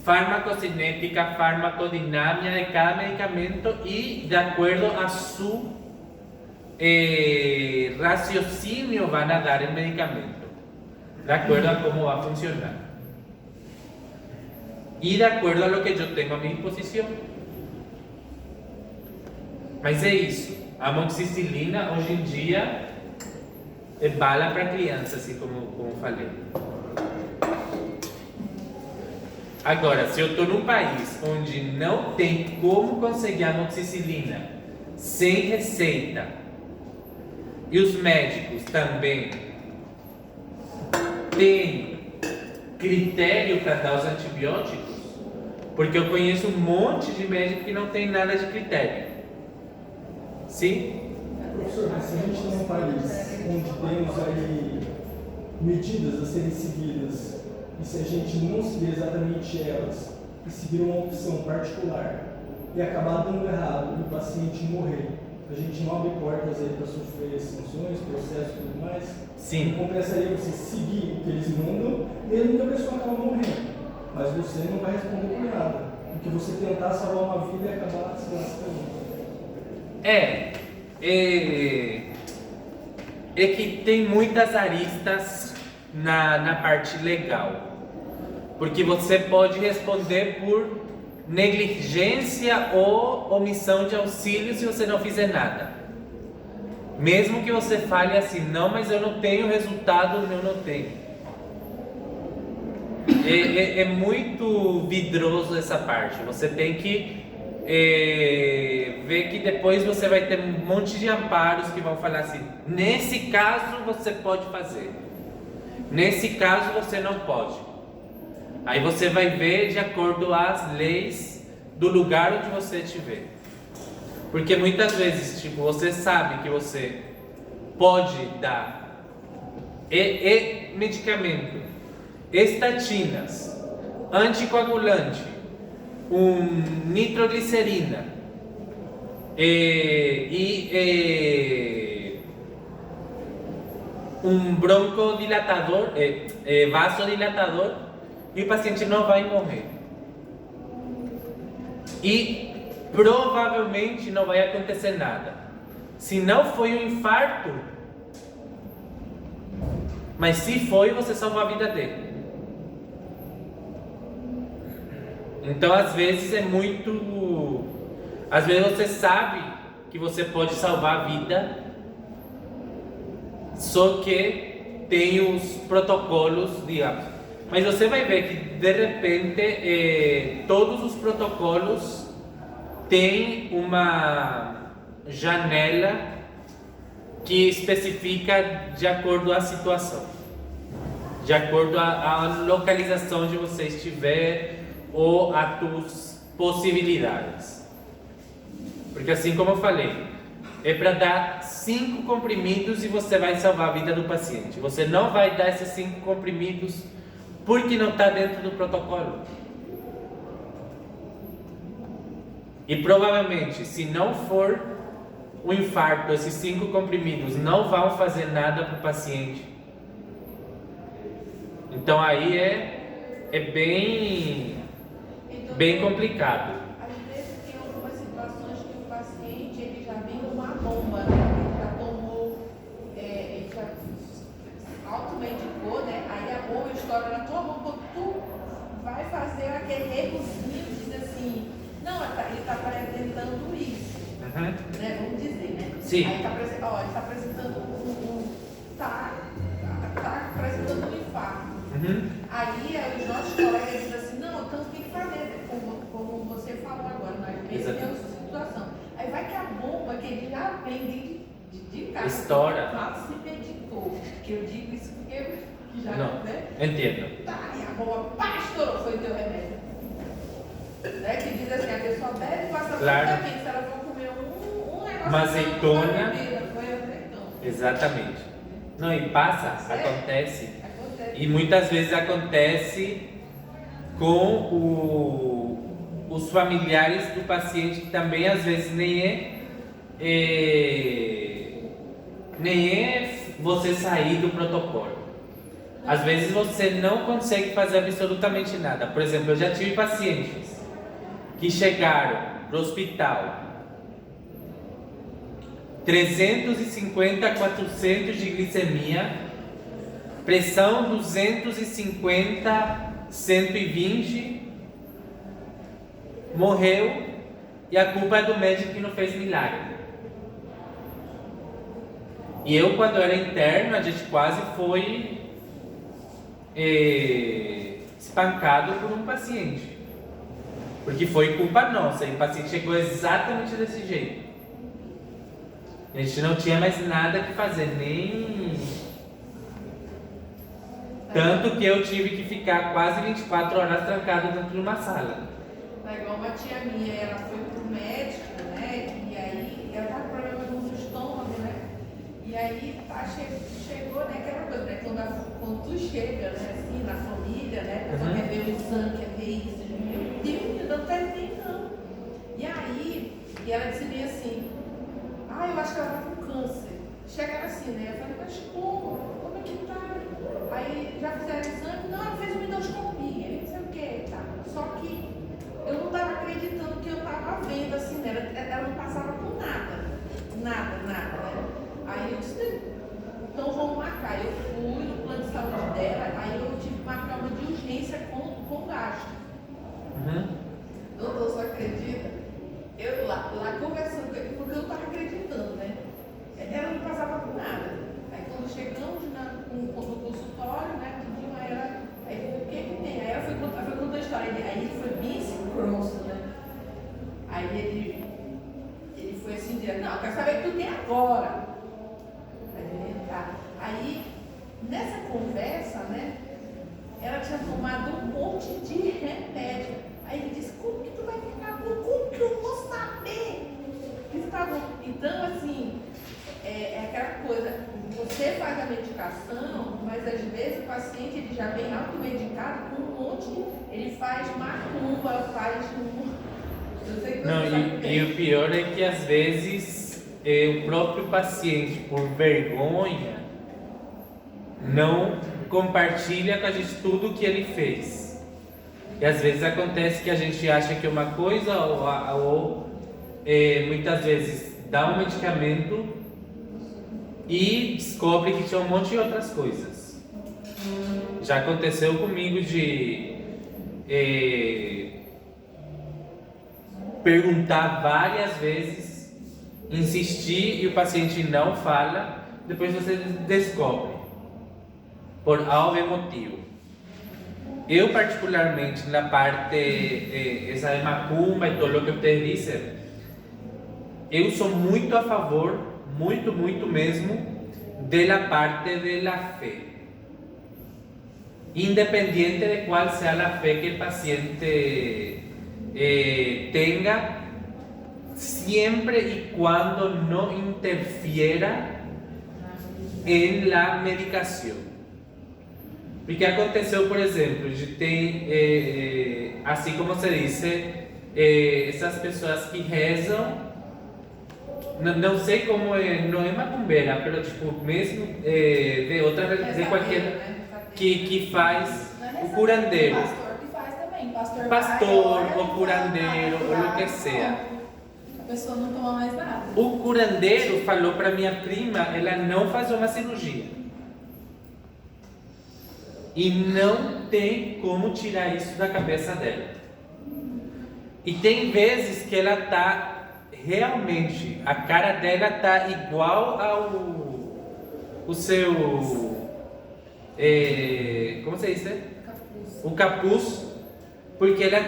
farmacocinética, farmacodinâmica de cada medicamento e de acordo a seu raciocínio vão dar o medicamento, de acordo a como vai funcionar e de acordo a lo que eu tenho à minha disposição. Mas é isso. A amoxicilina hoje em dia é bala para criança, assim como falei. Agora, se eu estou num país onde não tem como conseguir amoxicilina sem receita e os médicos também têm critério para dar os antibióticos, porque eu conheço um monte de médico que não tem nada de critério. Sim? Professor, mas se a gente tem um país onde temos aí medidas a serem seguidas, e se a gente não seguir exatamente elas, e seguir uma opção particular, e acabar dando errado e o paciente morrer, a gente não abre portas aí para sofrer sanções, processos e tudo mais? Sim. Não compensaria você seguir o que eles mandam, mesmo que a pessoa acabe morrendo, mas você não vai responder por nada, porque você tentar salvar uma vida e acabar se lascando. É é que tem muitas aristas na parte legal. Porque você pode responder por negligência ou omissão de auxílio se você não fizer nada. Mesmo que você fale assim, não, mas eu não tenho resultado, eu não tenho. É muito vidroso essa parte. Você tem que ver que depois você vai ter um monte de amparos que vão falar assim, nesse caso você pode fazer, nesse caso você não pode. Aí você vai ver de acordo às leis do lugar onde você estiver. Porque muitas vezes, tipo, você sabe que você pode dar medicamento, estatinas, anticoagulante, nitroglicerina um broncodilatador, vasodilatador, e o paciente não vai morrer. E provavelmente não vai acontecer nada. Se não foi um infarto, mas se foi, você salvou a vida dele. Então, às vezes às vezes você sabe que você pode salvar a vida, só que tem os protocolos, digamos. Mas você vai ver que, de repente, todos os protocolos têm uma janela que especifica de acordo à situação, de acordo à localização onde você estiver, ou a tuas possibilidades. Porque assim como eu falei, é para dar 5 comprimidos e você vai salvar a vida do paciente. Você não vai dar esses 5 comprimidos porque não está dentro do protocolo. E provavelmente, se não for um infarto, esses 5 comprimidos não vão fazer nada para o paciente. Então aí é bem complicado. Às vezes tem algumas situações que o paciente ele já vem com uma bomba, né? Ele já tomou, ele já automedicou, né? Aí a bomba estoura na tua mão, quando tu vai fazer aquele errozinho, diz assim, não, ele está apresentando isso, né? Vamos dizer, né? Sim. Aí ele está apresentando tá apresentando um infarto. Aí os nossos colegas dizem assim, não, então tem que fazer, como você falou agora, nós mesmos situação. Aí vai que a bomba que ele já vem de casa, estoura. se medicou, que eu digo isso porque já, Não, né? entendo. Tá, e a bomba, pá, estourou, foi o teu remédio. Né? Que diz assim, a pessoa bebe e passa Claro. por caminho, se ela for comer um negócio, Uma azeitona. foi azeitona. Exatamente. Não, e passa, Sério? acontece. Acontece. E muitas vezes acontece com os familiares do paciente, que também às vezes nem é você sair do protocolo. Às vezes você não consegue fazer absolutamente nada. Por exemplo, eu já tive pacientes que chegaram para o hospital 350, 400 de glicemia, pressão 250, 120, morreu, e a culpa é do médico que não fez milagre. E eu, quando era interno, a gente quase foi espancado por um paciente, porque foi culpa nossa, e o paciente chegou exatamente desse jeito. A gente não tinha mais nada que fazer, nem... Tanto que eu tive que ficar quase 24 horas trancado dentro de uma sala. É igual uma tia minha, ela foi pro médico, né? E aí ela tava com problema no estômago, né? E aí chegou, né? Aquela coisa, né? Quando tu chega, né? Assim, na família, né? A pessoa quer ver o exame, quer ver isso. Meu Deus, não tá nem não. E aí, ela disse bem assim, eu acho que ela tá com câncer. Chegaram assim, né? Eu falei, mas como é que tá? Aí já fizeram o exame, não, ela fez uma endoscopia, não sei o que, tá? Só que eu não estava acreditando que eu estava vendo, assim, né? Ela não passava por nada, né? Aí eu disse, aí ele foi bem assim, grosso, né? Aí ele foi assim, dizendo, não, eu quero saber o que tu tem agora. Aí, nessa conversa, né, ela tinha tomado um monte de remédio. Aí ele disse, como que tu vai ficar bom? Como que eu vou saber que tu tá bom? Então, assim, é aquela coisa, você faz a medicação, mas às vezes o paciente ele já vem automedicado com um monte, ele faz macumba, faz eu sei que você Não, sabe e o pior é que às vezes o próprio paciente, por vergonha, não compartilha com a gente tudo o que ele fez. E às vezes acontece que a gente acha que é uma coisa ou muitas vezes dá um medicamento e descobre que tinha um monte de outras coisas. Já aconteceu comigo de perguntar várias vezes, insistir e o paciente não fala, depois você descobre por algum motivo. Eu particularmente na parte essa de macumba e todo o que vocês dizem, eu sou muito a favor, muito mesmo, da parte da fé. Independiente de qual seja a fé que o paciente tenga, siempre y cuando no interfiera en la medicación. Porque aconteceu, por exemplo, de ter, assim como se diz, essas pessoas que rezam, não sei como não é macumbeira, mas tipo, mesmo de outra, de qualquer, que faz o curandeiro. Pastor que faz também. Pastor o curandeiro, ou o que seja. A pessoa não toma mais nada. O curandeiro falou para minha prima ela não fazer uma cirurgia. E não tem como tirar isso da cabeça dela. E tem vezes que ela tá realmente, a cara dela tá igual o seu, como se diz? O capuz, porque ela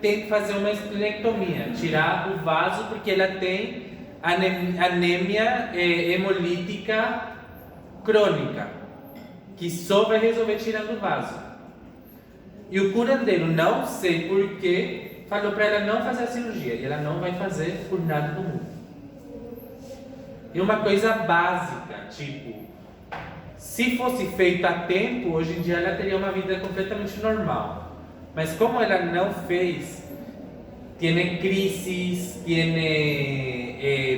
tem que fazer uma esplenectomia, tirar o vaso, porque ela tem anemia hemolítica crônica, que só vai resolver tirando o vaso. E o curandeiro, não sei porquê, falou para ela não fazer a cirurgia, e ela não vai fazer por nada do mundo. E uma coisa básica, tipo, se fosse feito a tempo, hoje em dia ela teria uma vida completamente normal. Mas como ela não fez, tem crises,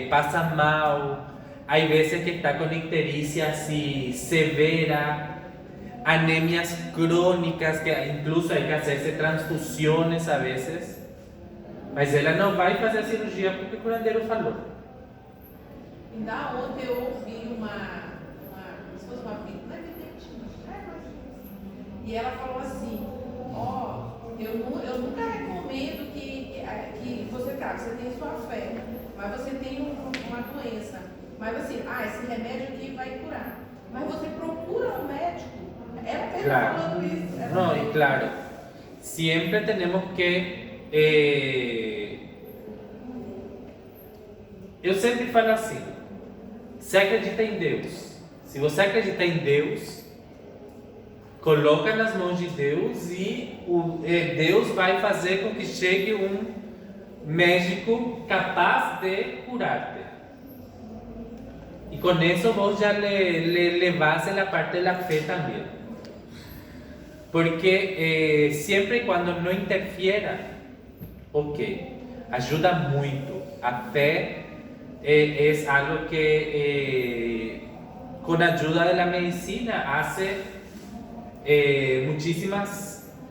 passa mal, hay veces que está con ictericia así severa, anemias crónicas, que incluso hay que hacerse transfusiones a veces. Mas ela não vai fazer a cirurgia porque o curandeiro falou. Ainda ontem eu ouvi se fosse uma vidente, e ela falou assim, eu nunca recomendo que você tem sua fé, mas você tem uma doença, mas assim, esse remédio aqui vai curar, mas você procura um médico. Ela mesmo Claro. falando isso. No, y claro, siempre tenemos que eu sempre falo assim, você acredita em Deus, se você acredita em Deus, coloca nas mãos de Deus e Deus vai fazer com que chegue um médico capaz de curar-te. E com isso vos já levaste a parte da fé também. Porque sempre e quando não interfiera, ok, ajuda muito. A fé é algo que com a ajuda da medicina hace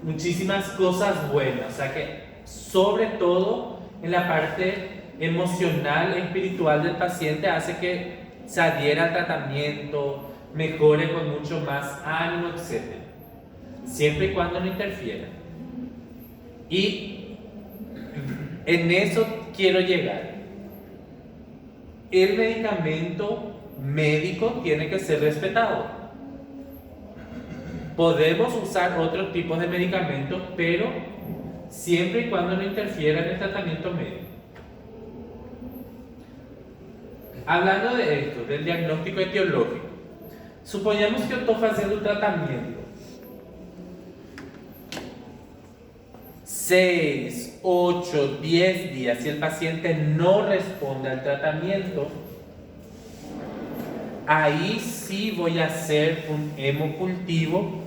muchísimas cosas buenas. O sea que sobre todo en la parte emocional e espiritual del paciente hace que se adhiera al tratamiento, mejore con mucho más ánimo, etc. Siempre y cuando no interfiera. Y en eso quiero llegar. El medicamento médico tiene que ser respetado. Podemos usar otros tipos de medicamentos, pero siempre y cuando no interfiera en el tratamiento médico. Hablando de esto, del diagnóstico etiológico, suponhamos que eu estou fazendo o tratamento 6, 8, 10 días. Si el paciente no responde al tratamiento, ahí sí voy a hacer un hemocultivo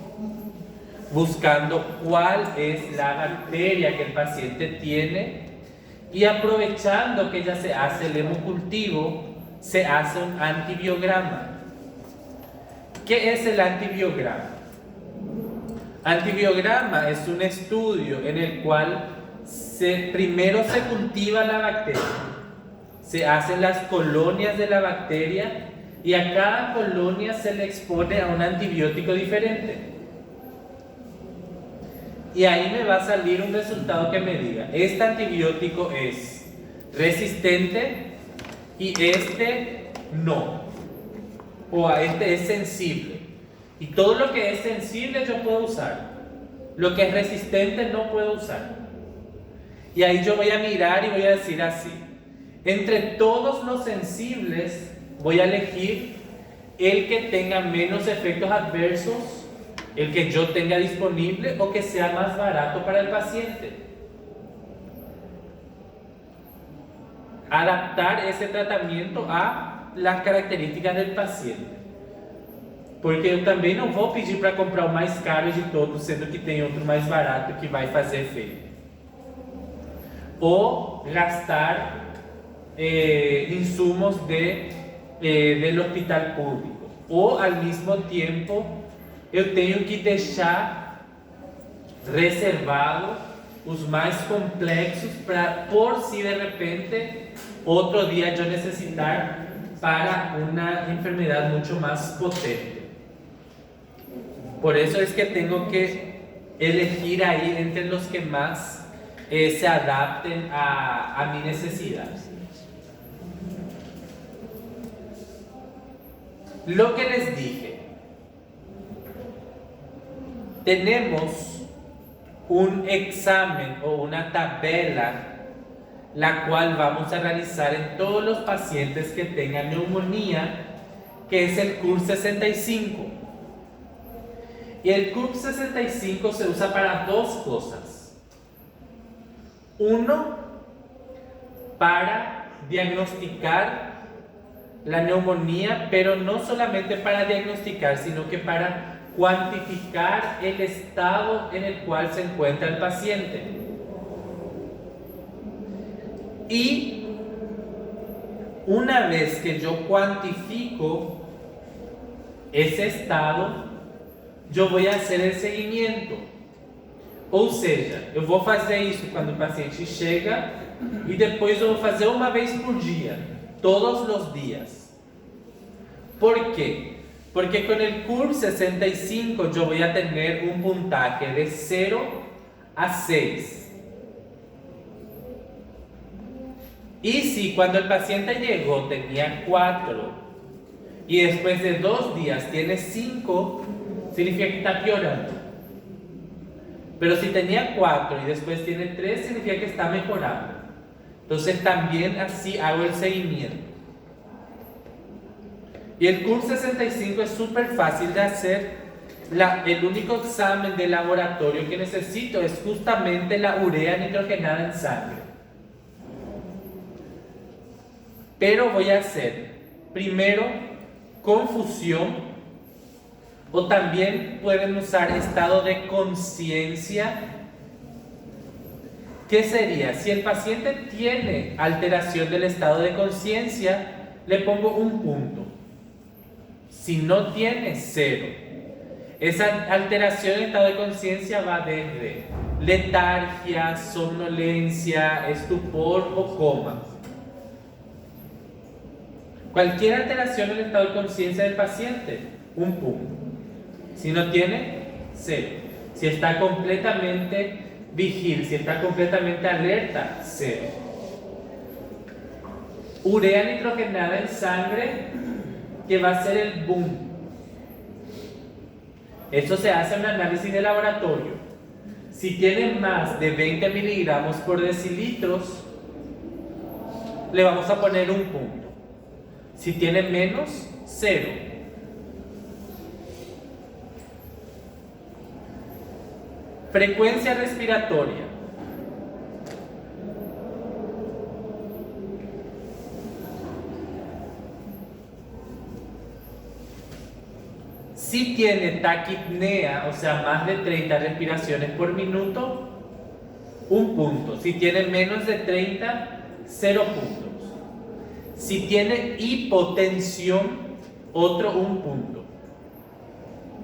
buscando cuál es la bacteria que el paciente tiene, y aprovechando que ya se hace el hemocultivo, se hace un antibiograma. ¿Qué es el antibiograma? Antibiograma es un estudio en el cual primero se cultiva la bacteria, se hacen las colonias de la bacteria y a cada colonia se le expone a un antibiótico diferente. Y ahí me va a salir un resultado que me diga, este antibiótico es resistente y este no, o a este es sensible. Y todo lo que es sensible yo puedo usar, lo que es resistente no puedo usar. Y ahí yo voy a mirar y voy a decir así, entre todos los sensibles voy a elegir el que tenga menos efectos adversos, el que yo tenga disponible o que sea más barato para el paciente. Adaptar ese tratamiento a las características del paciente. Porque eu também não vou pedir para comprar o mais caro de todos, sendo que tem outro mais barato que vai fazer efeito. Ou gastar insumos del hospital público. Ou, al mesmo tempo, eu tenho que deixar reservado os mais complexos para, por si de repente, outro dia eu necessitar para uma enfermedad mucho más potente. Por eso es que tengo que elegir ahí entre los que más se adapten a mi necesidad. Lo que les dije, tenemos un examen o una tabla la cual vamos a realizar en todos los pacientes que tengan neumonía, que es el CURP 65. Y el CURP 65 se usa para dos cosas. Uno, para diagnosticar la neumonía, pero no solamente para diagnosticar, sino que para cuantificar el estado en el cual se encuentra el paciente. Y una vez que yo cuantifico ese estado, eu vou fazer o seguimento. Ou seja, eu vou fazer isso quando o paciente chega e depois eu vou fazer uma vez por dia, todos os dias. ¿Por quê? Porque com o CURP 65 eu vou ter um puntaje de 0 a 6. E se quando o paciente chegou tinha 4 e depois de 2 dias tem 5, significa que está piorando. Pero si tenía 4 y después tiene 3, significa que está mejorando. Entonces también así hago el seguimiento. Y el CURP 65 es súper fácil de hacer. El único examen de laboratorio que necesito es justamente la urea nitrogenada en sangre. Pero voy a hacer primero confusión, o también pueden usar estado de conciencia. ¿Qué sería? Si el paciente tiene alteración del estado de conciencia, le pongo un punto. Si no tiene, 0. Esa alteración del estado de conciencia va desde letargia, somnolencia, estupor o coma. Cualquier alteración del estado de conciencia del paciente, un punto. Si no tiene, 0. Si está completamente vigil, si está completamente alerta, 0. Urea nitrogenada en sangre, que va a ser el boom. Esto se hace en un análisis de laboratorio. Si tiene más de 20 miligramos por decilitros, le vamos a poner un punto. Si tiene menos, 0. Frecuencia respiratoria. Si tiene taquipnea, o sea, más de 30 respiraciones por minuto, un punto. Si tiene menos de 30, 0 puntos. Si tiene hipotensión, otro un punto.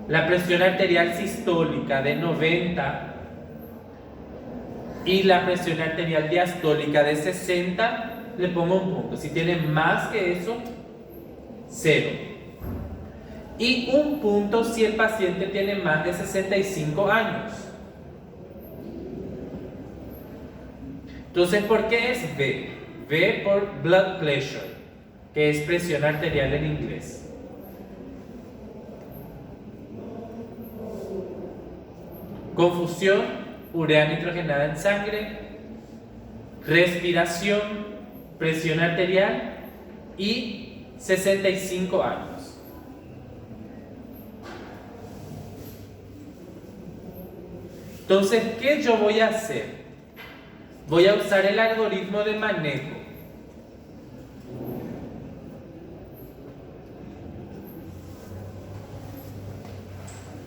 La presión arterial sistólica de 90 y la presión arterial diastólica de 60, le pongo un punto. Si tiene más que eso, 0. Y un punto si el paciente tiene más de 65 años. Entonces, ¿por qué es V? V por blood pressure, que es presión arterial en inglés. Confusión, urea nitrogenada en sangre, respiración, presión arterial y 65 años. Entonces, ¿qué yo voy a hacer? Voy a usar el algoritmo de manejo.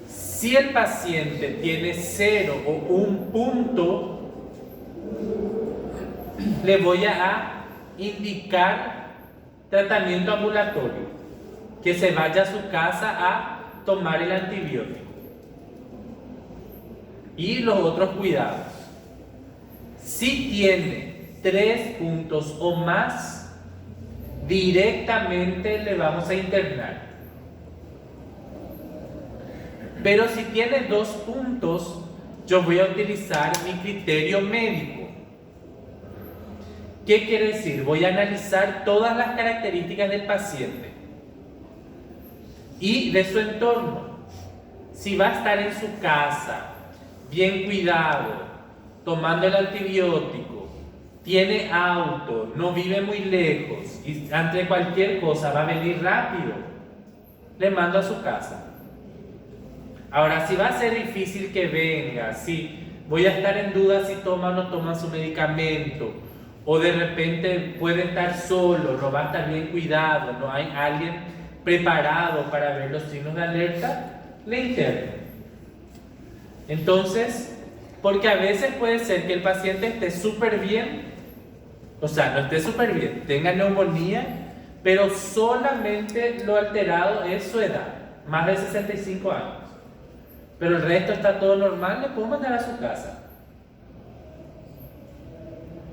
Si el paciente tiene 0 o 1 punto, le voy a indicar tratamiento ambulatorio, que se vaya a su casa a tomar el antibiótico y los otros cuidados. Si tiene 3 puntos o más, directamente le vamos a internar. Pero si tiene 2 puntos, yo voy a utilizar mi criterio médico. ¿Qué quiere decir? Voy a analizar todas las características del paciente y de su entorno. Si va a estar en su casa, bien cuidado, tomando el antibiótico, tiene auto, no vive muy lejos y ante cualquier cosa va a venir rápido, le mando a su casa. Ahora, si va a ser difícil que venga, si voy a estar en duda si toma o no toma su medicamento, o de repente puede estar solo, no va a estar bien cuidado, no hay alguien preparado para ver los signos de alerta, le interno. Entonces, porque a veces puede ser que el paciente esté súper bien, o sea, no esté súper bien, tenga neumonía, pero solamente lo alterado es su edad, más de 65 años. Pero el resto está todo normal, le puedo mandar a su casa.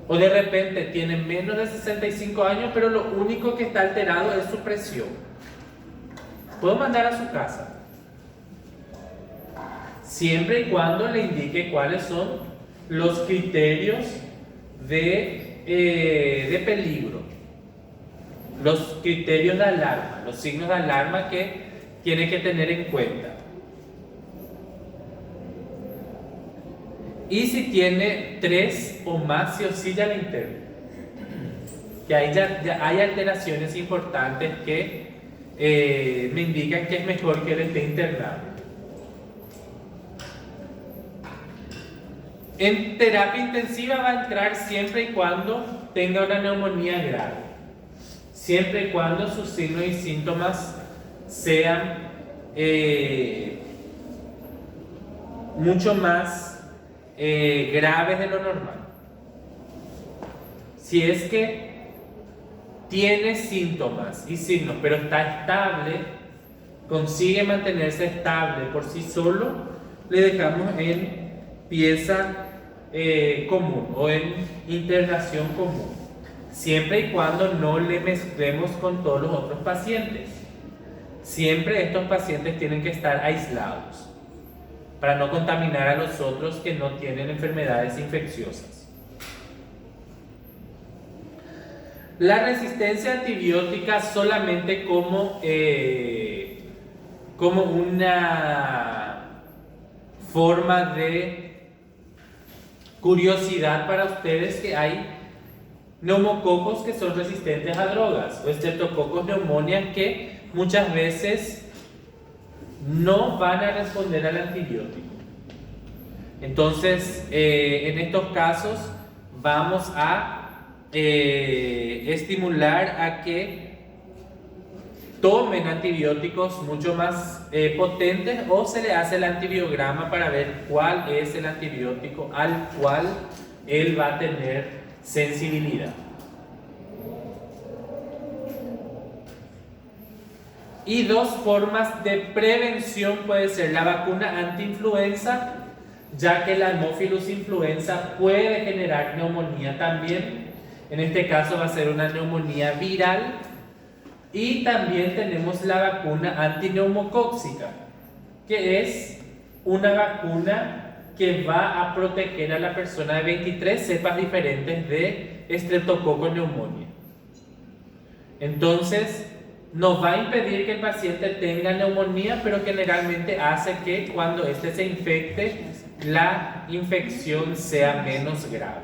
O de repente tiene menos de 65 años, pero lo único que está alterado es su presión. Puedo mandar a su casa. Siempre y cuando le indique cuáles son los criterios de peligro, los criterios de alarma, los signos de alarma que tiene que tener en cuenta. Y si tiene 3 o más, sí o sí ya le interno. Que ahí ya hay alteraciones importantes que me indican que es mejor que él esté internado. En terapia intensiva va a entrar siempre y cuando tenga una neumonía grave. Siempre y cuando sus signos y síntomas sean mucho más graves de lo normal. Si es que tiene síntomas y signos, pero está estable, consigue mantenerse estable por sí solo, le dejamos en pieza común o en internación común, siempre y cuando no le mezclemos con todos los otros pacientes. Siempre estos pacientes tienen que estar aislados para no contaminar a los otros que no tienen enfermedades infecciosas. La resistencia antibiótica solamente como una forma de curiosidad para ustedes que hay neumococos que son resistentes a drogas o estreptococos pneumonias que muchas veces no van a responder al antibiótico. Entonces, en estos casos vamos a estimular a que tomen antibióticos mucho más potentes, o se le hace el antibiograma para ver cuál es el antibiótico al cual él va a tener sensibilidad. Y dos formas de prevención puede ser la vacuna antiinfluenza, ya que la Haemophilus influenza puede generar neumonía también. En este caso va a ser una neumonía viral. Y también tenemos la vacuna antineumocóxica, que es una vacuna que va a proteger a la persona de 23 cepas diferentes de Streptococcus pneumoniae. Entonces, nos va a impedir que el paciente tenga neumonía, pero generalmente hace que cuando éste se infecte, la infección sea menos grave.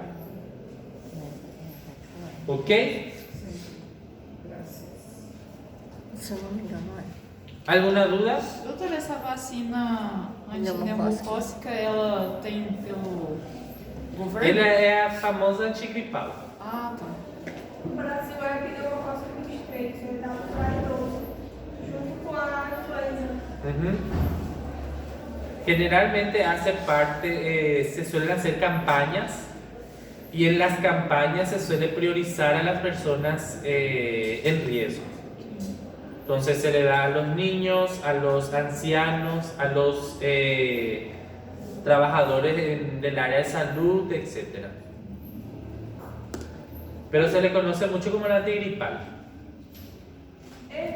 ¿Ok? Se eu não me engano, é. ¿Alguna duda? Doutora, essa vacina antineumocócica, ela tem pelo governo? Ela é a famosa antigripal. Ah, tá. No Brasil é a pneumocócica 23, ele dá para idoso, junto com a influenza. Generalmente hace parte, se suelen hacer campañas, y en las campañas se suele priorizar a las personas en riesgo. Entonces se le da a los niños, a los ancianos, a los trabajadores del área de salud, etc. Pero se le conoce mucho como la antigripal.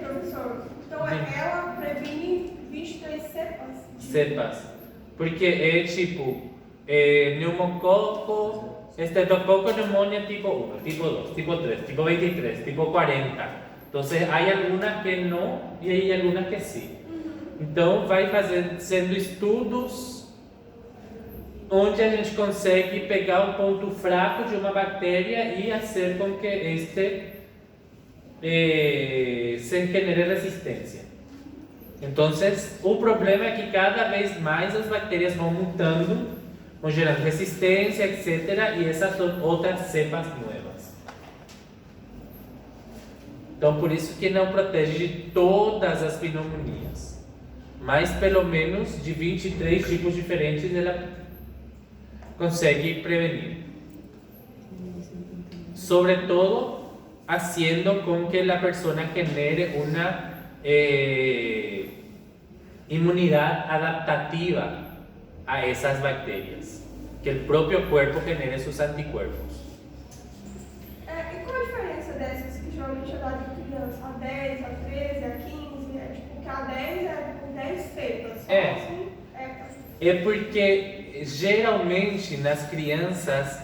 Professor, então ela previne 23 cepas? Cepas. Porque é tipo neumococo, estreptococo pneumonia tipo 1, tipo 2, tipo 3, tipo 23, tipo 40. Entonces hay algunas que no y hay algunas que sí. Então vai sendo estudos onde a gente consegue pegar o ponto fraco de uma bactéria e fazer com que este se genere resistência. Entonces, o problema é que cada vez mais as bactérias vão mutando, vão gerando resistência, etc. E essas são outras cepas novas. Então, por isso que não protege de todas as pneumonias, mas pelo menos de 23 tipos diferentes ela consegue prevenir. Sobre todo, haciendo con que la persona genere una inmunidad adaptativa a esas bacterias, que el propio cuerpo genere sus anticuerpos. E qual a diferença dessas que geralmente é dada em criança? A 10, a 13, a 15? É tipo que a 10 é com 10 cepas. É porque geralmente nas crianças,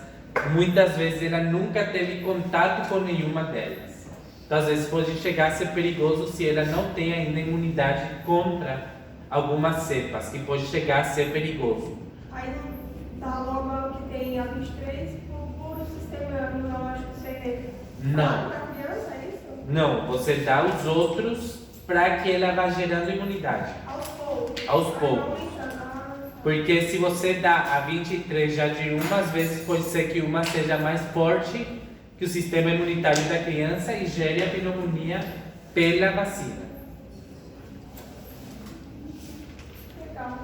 muitas vezes ela nunca teve contato com nenhuma delas. Então, às vezes pode chegar a ser perigoso se ela não tem ainda imunidade contra algumas cepas, que pode chegar a ser perigoso. Aí dá logo que tem a 23 por o sistema imunológico ser Não. da criança, é isso? Não, você dá os outros para que ela vá gerando imunidade. Aos poucos. Aos poucos. Porque se você dá a 23 já de uma, às vezes pode ser que uma seja mais forte que o sistema imunitário da criança e gere a pneumonia pela vacina. Legal.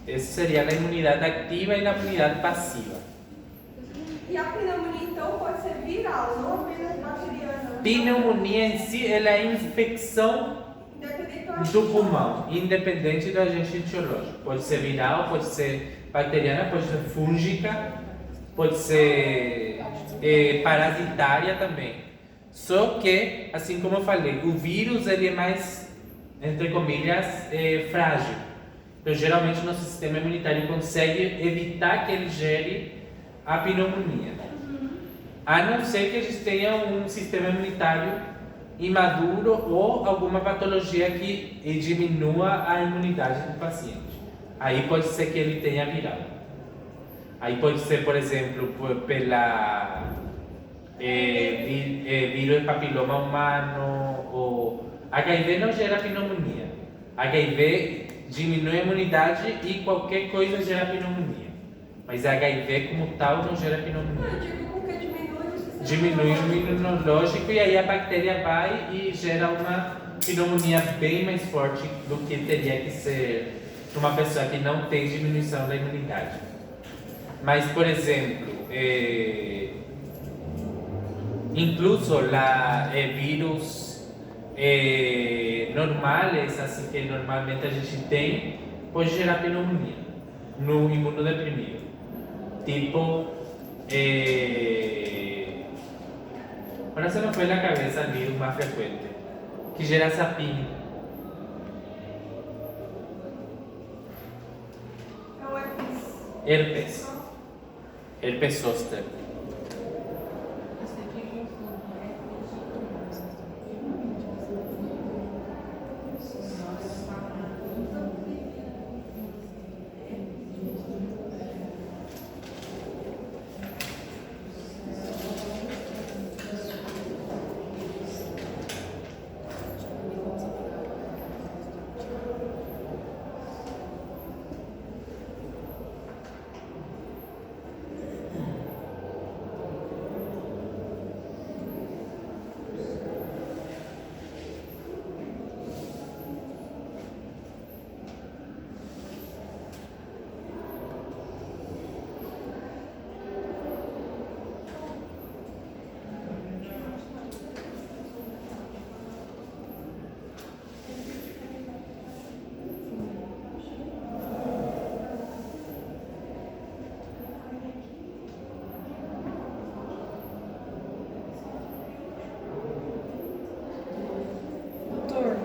Essa seria a imunidade ativa e a imunidade passiva. E a pneumonia, então, pode ser viral, não apenas bacteriana. Pneumonia em si, ela é infecção do pulmão, independente do agente etiológico. Pode ser viral, pode ser bacteriana, pode ser fúngica, pode ser parasitária também. Só que, assim como eu falei, o vírus ele é mais, entre comillas, frágil. Então, geralmente, nosso sistema imunitário consegue evitar que ele gere a pneumonia. A não ser que a gente tenha um sistema imunitário imaduro ou alguma patologia que diminua a imunidade do paciente. Aí pode ser que ele tenha viral. Aí pode ser, por exemplo, pela vírus papiloma humano, ou HIV não gera pneumonia. HIV diminui a imunidade e qualquer coisa gera pneumonia. Mas HIV como tal não gera pneumonia. Eu digo porque diminui o sistema Diminui o imunológico e aí a bactéria vai e gera uma pneumonia bem mais forte do que teria que ser para uma pessoa que não tem diminuição da imunidade. Mas, por exemplo, incluso vírus normais, assim que normalmente a gente tem, pode gerar pneumonia no imunodeprimido. Tipo, ahora se me fue la cabeza el virus más frecuente, que gera sapinho. É o Herpes. Herpes zoster. Doutor,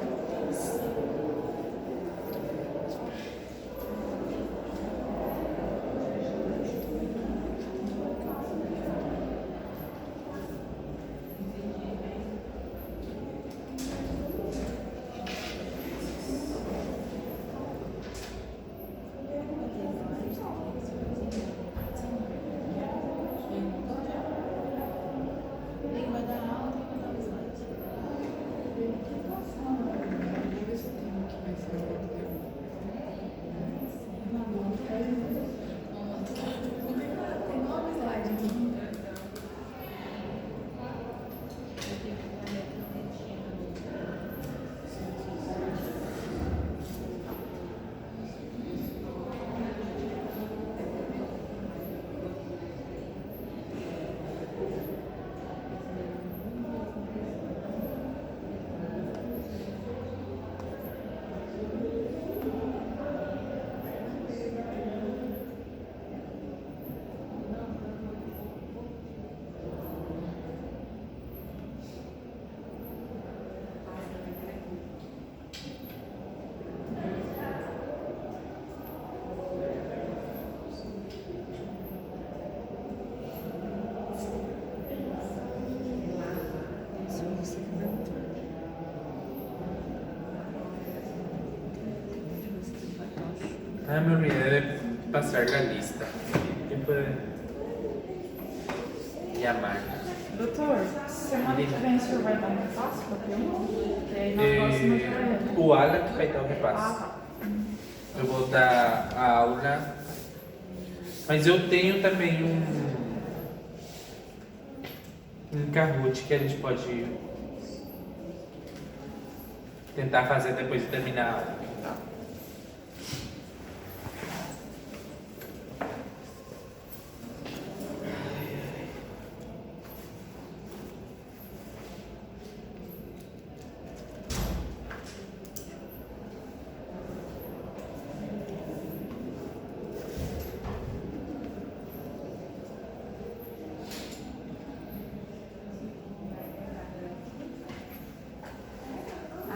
Ah, me olvidé de pasar la lista. ¿Quién puede llamar? doutor, semana que vem o senhor vai dar um repasse para porque aí na próxima já é. O Alan que vai dar o Ah, repasse. tá. Eu vou dar a aula, mas eu tenho também um Kahoot que a gente pode tentar fazer depois de terminar a aula. Tá?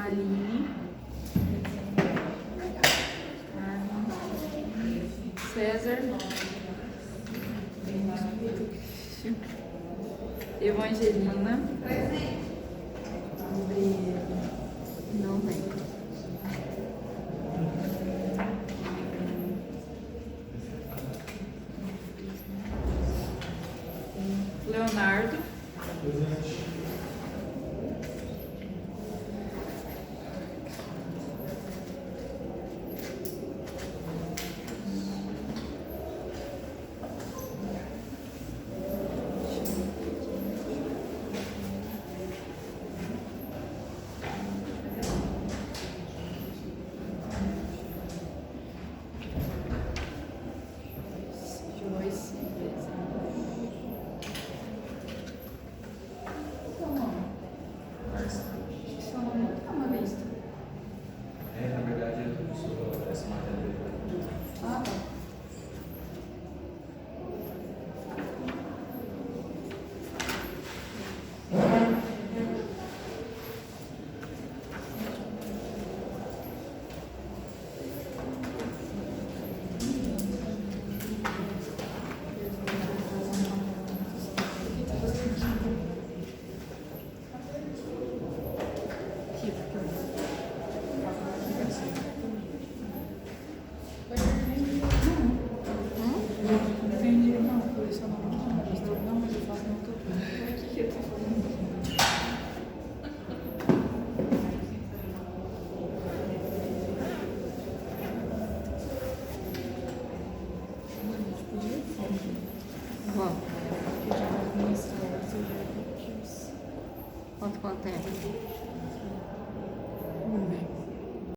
Aline, César, Evangelina, Não vem. Leonardo, Presente.